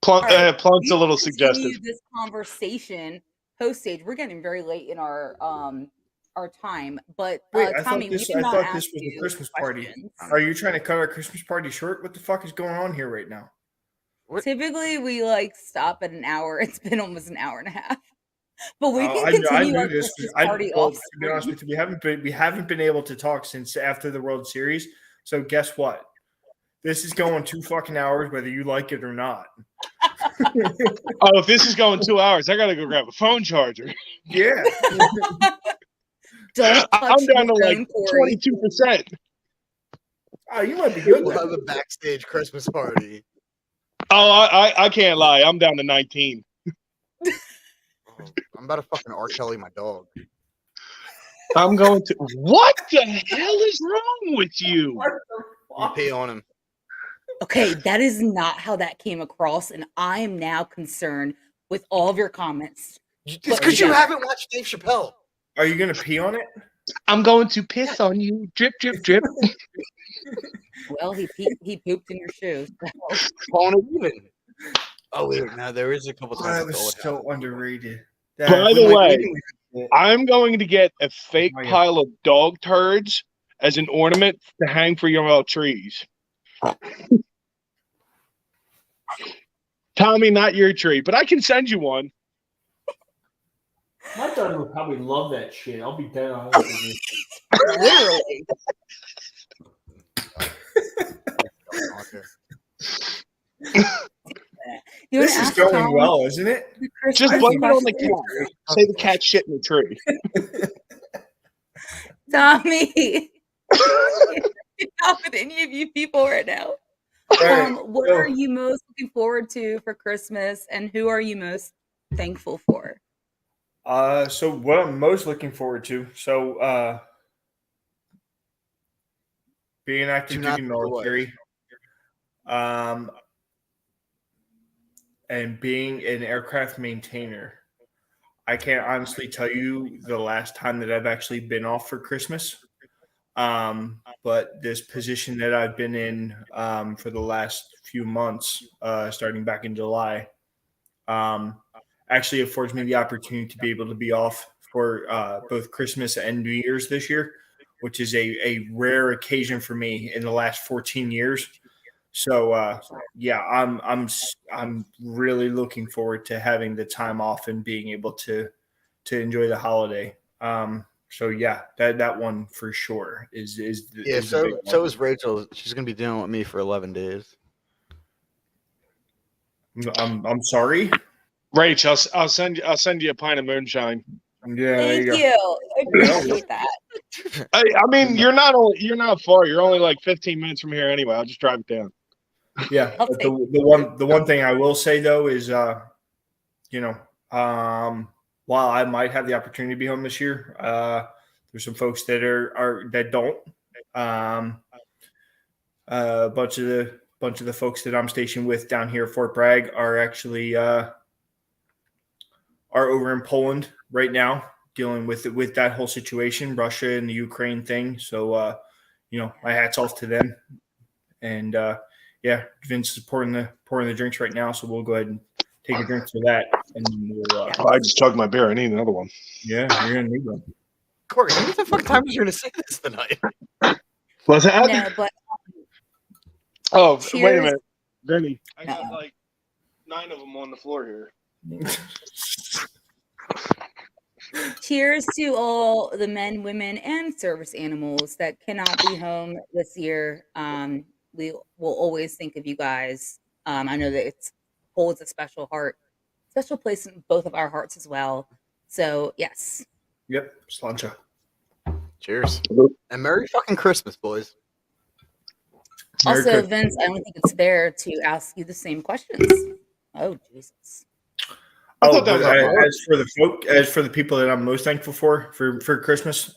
right. Plunked's a little We continue suggestive. This conversation post stage. We're getting very late in our time, but Wait, I Tommy, thought this we did not was ask a you Christmas party. questions. Are you trying to cut our Christmas party short? What the fuck is going on here right now? Typically, we like stop at an hour. It's been almost an hour and a half, but we can I continue knew our this. Christmas I, party well, off to be honest with you, we haven't been able to talk since after the World Series. So guess what? This is going 2 fucking hours, whether you like it or not. Oh, if this is going 2 hours, I gotta go grab a phone charger. Yeah. Don't I'm touch down to your like own Corey. 22%. Oh, you might be good. We'll Then. have a backstage Christmas party. Oh, I can't lie. I'm down to 19. Oh, I'm about to fucking R. Kelly my dog. I'm going to. What the hell is wrong with you? You pee on him. Okay, that is not how that came across, and I am now concerned with all of your comments. It's because you Yeah. haven't watched Dave Chappelle. Are you gonna pee on it? I'm going to piss on you. Drip, drip, drip. Well, he pooped in your shoes. Calling it even. Oh wait, no, there is a couple Oh, times. that was so underrated. By the way, I'm going to get a fake Oh, yeah. pile of dog turds as an ornament to hang for your trees. Tommy, not your tree, but I can send you one. My dog would probably love that shit. I'll be dead honest with you. Literally. You This wanna is ask going Tom well, isn't it? the Christmas Just blame it on the question? cat. Say the cat shit in the tree. Tommy. Not with any of you people right now. Right. What So- are you most looking forward to for Christmas, and who are you most thankful for? So what I'm most looking forward to, being active Do not duty throw away. military, and being an aircraft maintainer. I can't honestly tell you the last time that I've actually been off for Christmas. But this position that I've been in for the last few months, starting back in July, actually affords me the opportunity to be able to be off for both Christmas and New Year's this year, which is a rare occasion for me in the last 14 years. So yeah, I'm really looking forward to having the time off and being able to enjoy the holiday. So yeah, that one for sure is the big one. So is Rachel. She's gonna be dealing with me for 11 days. I'm sorry. Rach, I'll send you a pint of moonshine. Yeah, there Thank you go. you. I appreciate that. I mean, you're not far. You're only like 15 minutes from here anyway. I'll just drive it down. Yeah, I'll but take the one thing I will say though is, while I might have the opportunity to be home this year, there's some folks that that don't. A bunch of the folks that I'm stationed with down here at Fort Bragg are actually are over in Poland right now, dealing with that whole situation, Russia and the Ukraine thing. So, my hat's off to them. And yeah, Vince is pouring the drinks right now, so we'll go ahead and take a drink for that. And we'll, I just chugged my beer. I need another one. yeah, you're gonna need one. Corey, how many the fuck times are you gonna say this tonight? What's that? No, but Oh, wait a cheers. minute, Vinny. I got Uh-oh. like 9 of them on the floor here. Cheers to all the men, women, and service animals that cannot be home this year. We will always think of you guys. I know that it holds a special place in both of our hearts as well. So yes, Yep, slancha. Cheers. And Merry fucking Christmas, boys. Merry also, Christmas. Vince, I don't think it's fair to ask you the same questions. Oh Jesus! I Oh, thought that was but our as for the people that I'm most thankful for Christmas,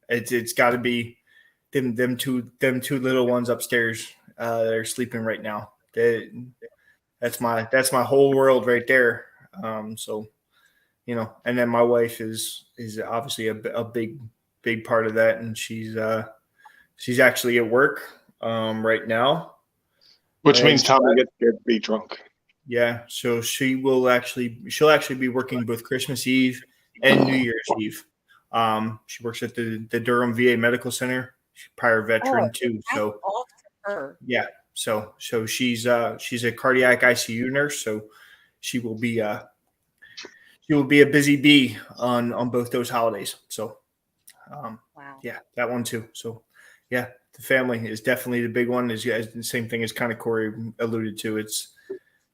it's got to be them two little ones upstairs. They're sleeping right now. That's my whole world right there. So, and then my wife is obviously a big part of that, and she's actually at work right now, Which means Tommy gets to be drunk. Yeah, so she'll actually be working both Christmas Eve and New Year's Eve. She works at the Durham VA Medical Center. She's a prior veteran too. So Off to her. yeah, So she's a cardiac ICU nurse, so she will be a busy bee on both those holidays. So Wow. yeah, that one too. So yeah, the family is definitely the big one. Is the same thing as kind of Corey alluded to. It's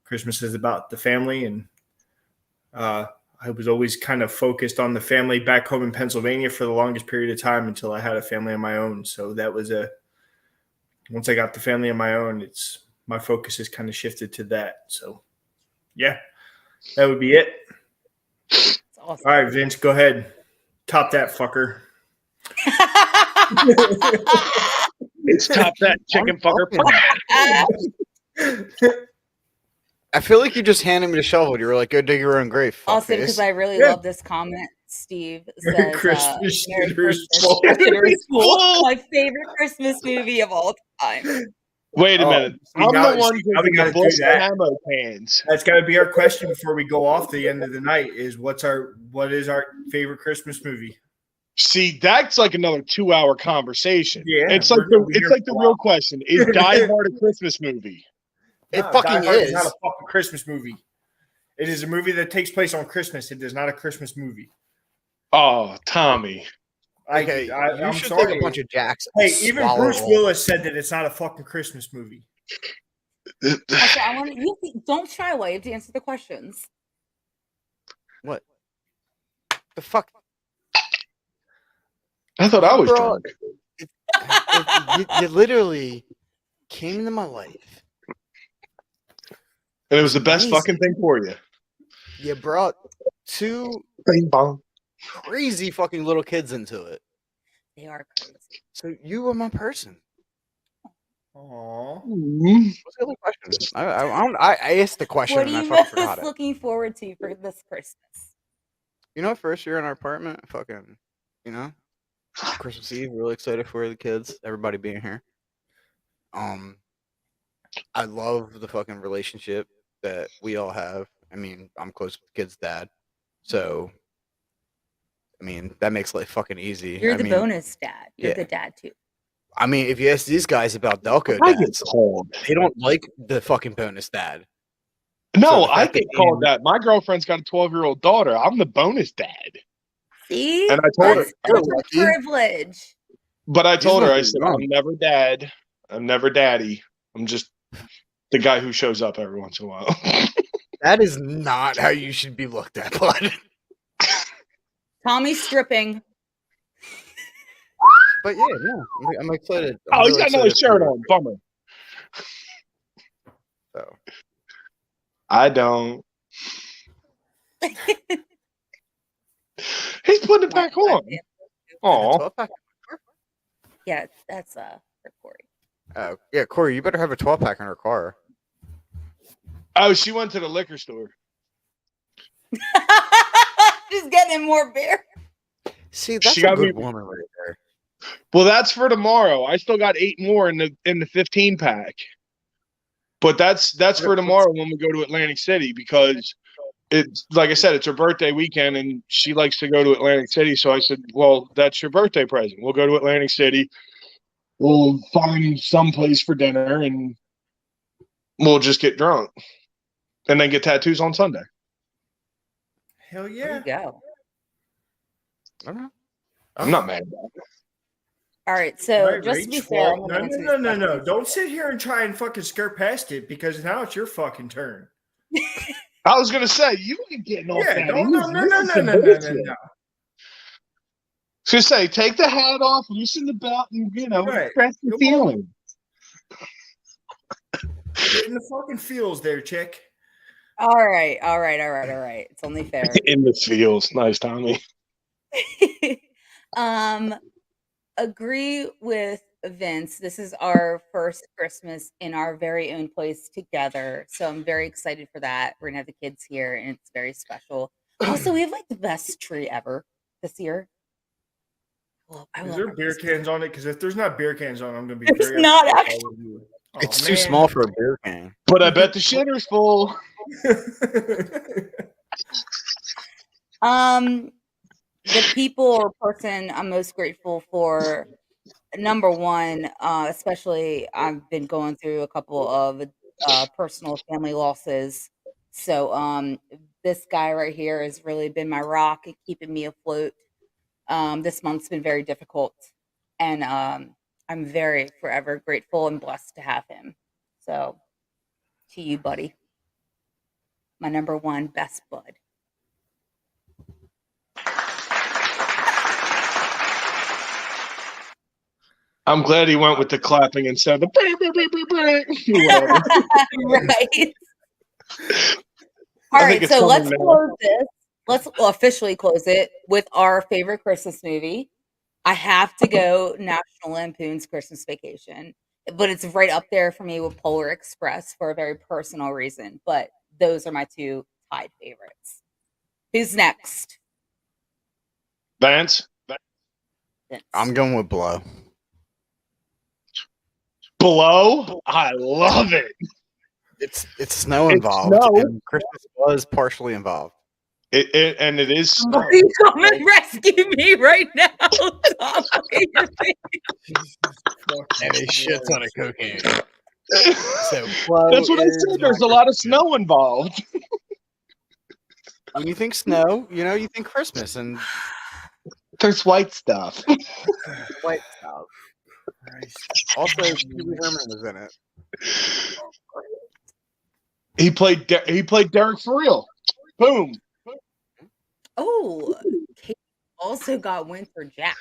Christmas is about the family, and I was always kind of focused on the family back home in Pennsylvania for the longest period of time until I had a family of my own. So that was once I got the family of my own, my focus has kind of shifted to that. So yeah, that would be it. That's awesome. All right, Vince, go ahead. Top that fucker. It's top that chicken fucker. I feel like you just handed me the shovel. You were like, "Go dig your own grave." Also, because I really love this comment, Steve says, Christmas Merry Shitter's Christmas, Shitter's Full. My favorite Christmas movie of all time. Wait a minute. I'm now- the one see, now we who's gotta the do Bush that. ammo cans. That's got to be our question before we go off the end of the night. Is what is our favorite Christmas movie? See, that's like another 2-hour conversation. Yeah, it's we're like gonna be the here for a real while. question: is Die Hard a Christmas movie? It No, fucking Die Hard is. not a fucking Christmas movie. It is a movie that takes place on Christmas. It is not a Christmas movie. Oh, Tommy. Okay, I'm you should sorry. take a bunch of jacks. Hey, and even swallow Bruce all. Willis said that it's not a fucking Christmas movie. Also, I want you don't shy away. You have to answer the questions. What? The fuck? I thought I was Bro. drunk. You literally came into my life. And it was the best Amazing. fucking thing for you. You brought two Bing bong. crazy fucking little kids into it. They are crazy. So you were my person. Aww. What's the other question? I asked the question What are and I you fucking most forgot it. looking forward to for this Christmas? You know, first year in our apartment, fucking, you know, Christmas Eve, really excited for the kids, everybody being here. I love the fucking relationship that we all have. I mean, I'm close with the kid's dad, so I mean that makes life fucking easy. You're I the mean, bonus dad. You're yeah. the dad too. I mean, if you ask these guys about Delco I get dads, called. they don't like the fucking bonus dad. No, So the I fact that get called Ian- that. My girlfriend's got a 12-year-old daughter. I'm the bonus dad. See, And I told her, that's you're such a lucky. privilege. But I told her, I lucky, said, wrong. I'm never dad. I'm never daddy. I'm just the guy who shows up every once in a while. That is not how you should be looked at, bud. Tommy's stripping. But yeah, no, I'm excited. Oh, I'm he's really got another excited shirt for- on. Bummer. So. I don't. He's putting it back on. Oh, 12-pack? Yeah, that's for Corey. Yeah, Corey, you better have a 12-pack in her car. oh, she went to the liquor store. Just getting more beer. See, that's She a got good me- woman right there. Well, that's for tomorrow. I still got 8 more in the 15 pack. But that's for tomorrow when we go to Atlantic City because it's like I said, it's her birthday weekend and she likes to go to Atlantic City. So I said, well, that's your birthday present. We'll go to Atlantic City. We'll find some place for dinner and we'll just get drunk and then get tattoos on Sunday. Hell There yeah. you go. I don't know. I'm not mad about it. All right, so All right, just to be Rach, fair, well, I'm gonna answer no. these questions. Don't sit here and try and fucking skirt past it because now it's your fucking turn. I was gonna say you ain't getting off Yeah, that no. easy. This is some bullshit. So say, take the hat off, loosen the belt, and Right. express the Come feeling. Get in the fucking feels there, chick. All right. It's only fair. In the feels, nice, Tommy. Agree with Vince. This is our first Christmas in our very own place together. So I'm very excited for that. We're gonna have the kids here and it's very special. Also, we have like the best tree ever this year. I Is love there our beer Christmas. cans on it? Because if there's not beer cans on it, I'm going to be There's very not upset with actually. all of you. It's Aw, too man. small for a beer can. But I bet the shitter's full. The people or person I'm most grateful for number one, especially I've been going through a couple of personal family losses. So this guy right here has really been my rock and keeping me afloat. This month's been very difficult, and I'm very forever grateful and blessed to have him. So to you, buddy, my number one best bud. I'm glad he went with the clapping instead of the whatever. Right. All right, it's so let's coming now. close this. Let's officially close it with our favorite Christmas movie. I have to go National Lampoon's Christmas Vacation, but it's right up there for me with Polar Express for a very personal reason. But those are my two tied favorites. Who's next? Vance? Vince. I'm going with Blow. Blow? I love it. It's snow It's involved, snow. and Christmas was partially involved. It is snow. Somebody come and rescue me right now. Tom, look at your face. And a shit ton of cocaine. So That's what I said. There's a lot of snow involved. When you think snow, you think Christmas and There's white stuff. white stuff. Also, Pee Wee Herman was in it. He played Derek for real. Boom. Oh, Kate also got Winter Jack.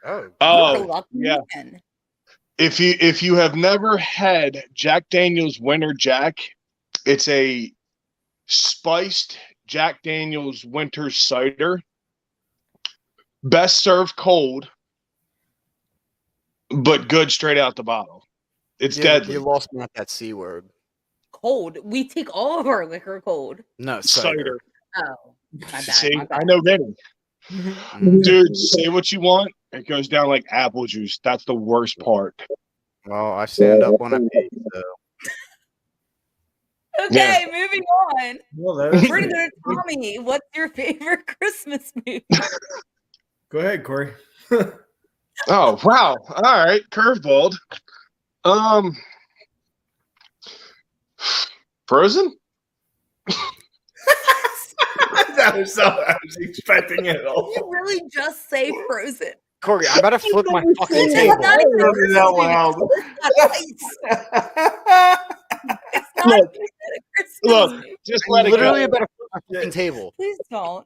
Oh, Oh, You're a lucky yeah. man. If you have never had Jack Daniel's Winter Jack, it's a spiced Jack Daniel's winter cider. Best served cold, but good straight out the bottle. It's deadly. You lost me at that C word. Cold. We take all of our liquor cold. No, cider. Oh, my bad. See, my bad. I know Vinny. Dude, say what you want. It goes down like apple juice. That's the worst part. Well, I stand up when I pee, so. Okay, moving on. Well, We're that's gonna go to Tommy. What's your favorite Christmas movie? Go ahead, Corey. Oh, wow. All right. Curveballed. Frozen? I was expecting it all. You really just say Frozen? Corey, I better flip my fucking It's table. not even a Don't do Christmas that movie. loud. It's not Look, even a Christmas Look, movie. just let it Literally, go. I better flip my fucking table. Please don't.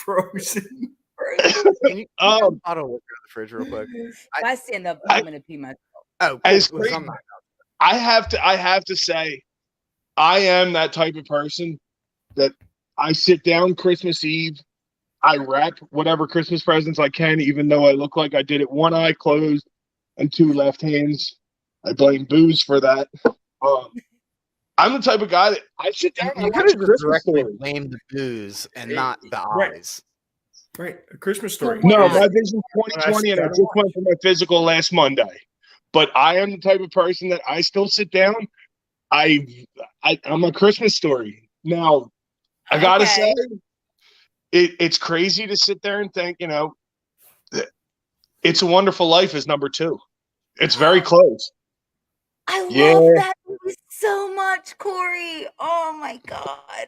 Frozen. Frozen. Can you bottle of liquor in the fridge real quick? If I stand up, I'm gonna pee myself. Oh, As cool. crazy- I'm not- I have to say, I am that type of person that I sit down Christmas Eve, I wrap whatever Christmas presents I can, even though I look like I did it one eye closed and two left hands. I blame booze for that. I'm the type of guy that I sit down and You I could watch a have just Christmas directly story. blamed the booze and not the Right. eyes. Right, a Christmas story. No, Yeah. my vision 2020, and I just went for my physical last Monday. But I am the type of person that I still sit down. I'm a Christmas story. Now, I gotta Okay. say, it's crazy to sit there and think, It's a Wonderful Life is number 2. It's very close. I love Yeah. that movie so much, Corey. Oh my god.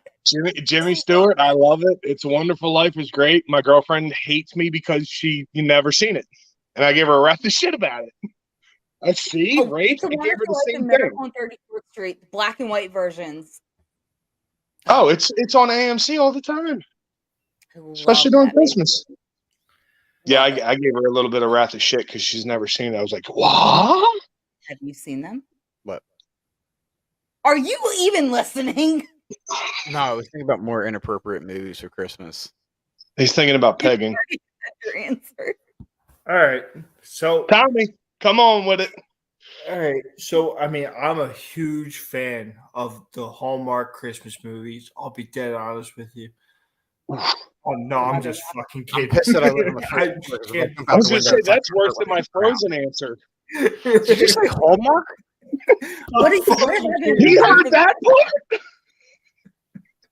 Jimmy Stewart, I love it. It's a Wonderful Life is great. My girlfriend hates me because she never seen it, and I gave her a wrath of shit about it. I see, right? It's a I gave her Wonderful the Life same in thing. Miracle on 34th Street, black and white versions. Oh, it's on AMC all the time, I love especially during that movie. Christmas. Yeah, Love it. I gave her a little bit of wrath of shit because she's never seen it. I was like, what? Have you seen them? What? Are you even listening? No, I was thinking about more inappropriate movies for Christmas. He's thinking about pegging. That's your answer. All right. So, Tommy, come on with it. all right. So, I mean, I'm a huge fan of the Hallmark Christmas movies. I'll be dead honest with you. Oh no, I'm just fucking I'm kidding. pissed that I live in the I fridge. because can't- looking I out was the going to window, say, it's like that's worse than my like brown. Frozen answer. Did you say Hallmark? What did you He heard that part?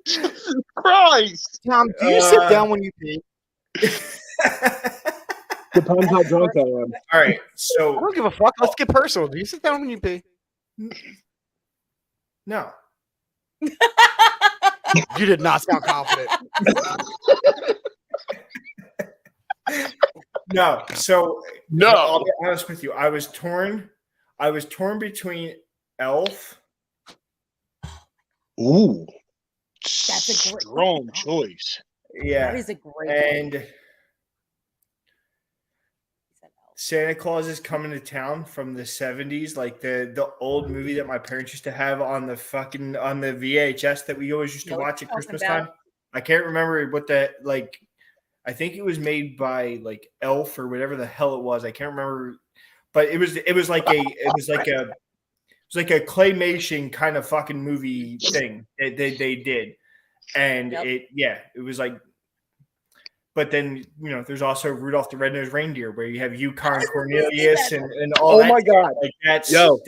Jesus Christ. Tom, do you sit down when you pee? Depends how drunk I am. All right, I so don't give a fuck. Let's get personal. Do you sit down when you pee? no. You did not sound confident. No, so No. I'll be honest with you. I was torn between Elf. Ooh. That's a great- strong choice. Yeah, That is a great and one. Santa Claus is Coming to Town from the 70s, like the old movie that my parents used to have on the VHS that we always used to Know what watch you're at Christmas talking about. time. I can't remember what that like. I think it was made by like Elf or whatever the hell it was. I can't remember, but it was like a claymation kind of fucking movie thing that they did, and Yep. it was like. But then there's also Rudolph the Red-Nosed Reindeer, where you have Yukon Cornelius and all Oh that. my God. Like that's Yo.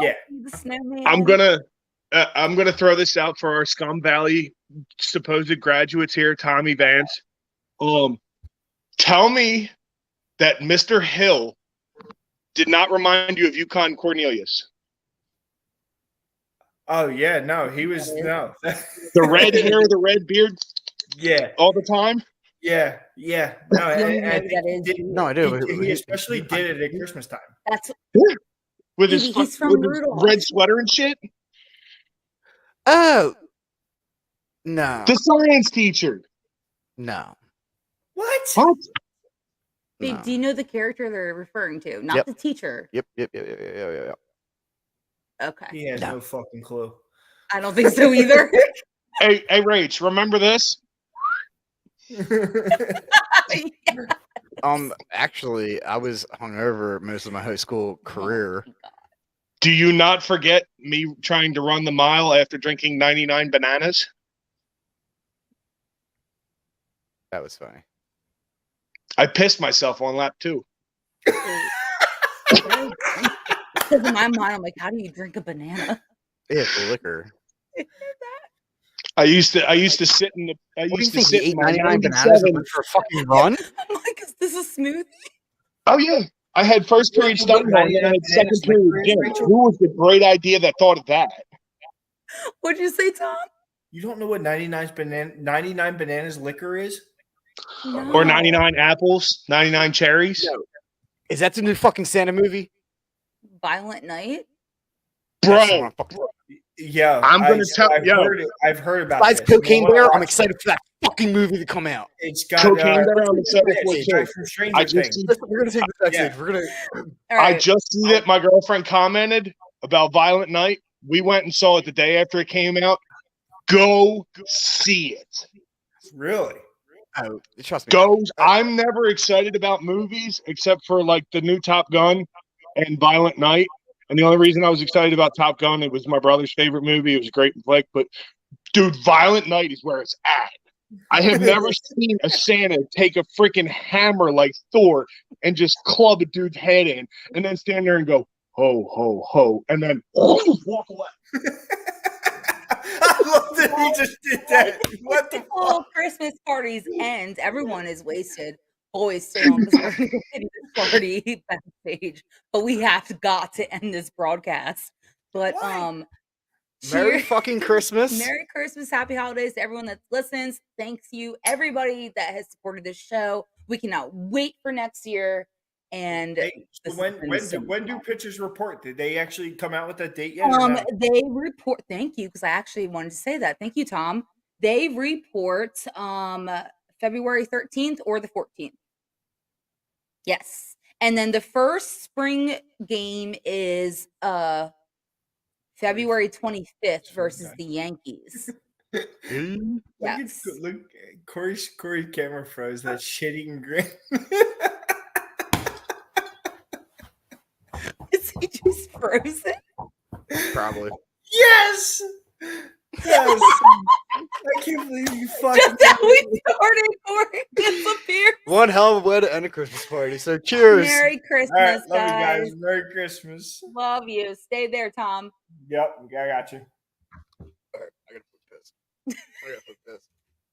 yeah. The snowman. I'm gonna throw this out for our Scum Valley supposed graduates here, Tommy Vance. Tell me that Mr. Hill did not remind you of Yukon Cornelius. Oh yeah, no, he was no. The red hair, the red beard, Yeah, all the time. yeah. No, You don't even know and who that is. No, I do. he especially did it at Christmas time. That's With his, Maybe he's from with his Rudolph. red sweater and shit. Oh. No. The science teacher. No. What? What? Babe, No. do you know the character they're referring to? Not Yep. the teacher. Yep. Okay. He has No. no fucking clue. I don't think so either. Hey, Rach, remember this? Actually, I was hungover most of my high school career. Do you not forget me trying to run the mile after drinking 99 bananas? That was funny. I pissed myself on lap 2. Because in my mind, I'm like, how do you drink a banana? Yeah, the liquor. I used to sit in the. I What do you used to think? sit You in ate my 99 bananas 97 and went for a fucking run? I'm like, is this a smoothie? Oh yeah, I had first period You know what study hall, and then I had 99 second bananas period liquor is, gym. Rachel? Who was the great idea that thought of that? What'd you say, Tom? You don't know what 99 bananas liquor is? No. Or 99 apples, 99 cherries. Yo, is that the new fucking Santa movie? Violent Night? That's the Bro, one I fucking- Yeah, I'm gonna tell- I've heard about Besides this. Cocaine You know Bear, what? I'm excited for that fucking movie to come out. It's got Cocaine Bear, I'm excited for it's it guy too. from Stranger I just Things. see, We're gonna take this backstage. Yeah. We're gonna. All I right. just see that my girlfriend commented about Violent Night. We went and saw it the day after it came out. Go see it. Really? Oh, trust me. Go. I'm never excited about movies except for like the new Top Gun and Violent Night. And the only reason I was excited about Top Gun, it was my brother's favorite movie. It was a great flick, but dude, Violent Night is where it's at. I have never seen a Santa take a freaking hammer like Thor and just club a dude's head in and then stand there and go, ho, ho, ho, and then walk away. I love that he just did that. What the Typical Christmas parties end. Everyone is wasted. Boys stay on because we're going to continue this party backstage. But we have got to end this broadcast. But Why? Merry cheers. fucking Christmas. Merry Christmas, happy holidays to everyone that listens. Thanks you, everybody that has supported this show. We cannot wait for next year. And Hey, this so has been so when do fun. pitchers report? Did they actually come out with that date yet? Or no? They report. Thank you, because I actually wanted to say that. Thank you, Tom. They report February 13th or the 14th. Yes, and then the first spring game is February 25th versus the Yankees. Yes. Look, Corey's camera froze. That shitting grin. Is he just frozen? Probably. Yes. Yes. I can't believe you fucking. Just how we started, Corey disappeared. One hell of a way to end a Christmas party. So cheers. Merry Christmas, All right, love guys. you guys. Merry Christmas. Love you. Stay there, Tom. Yep, I got you. All right, I gotta put this.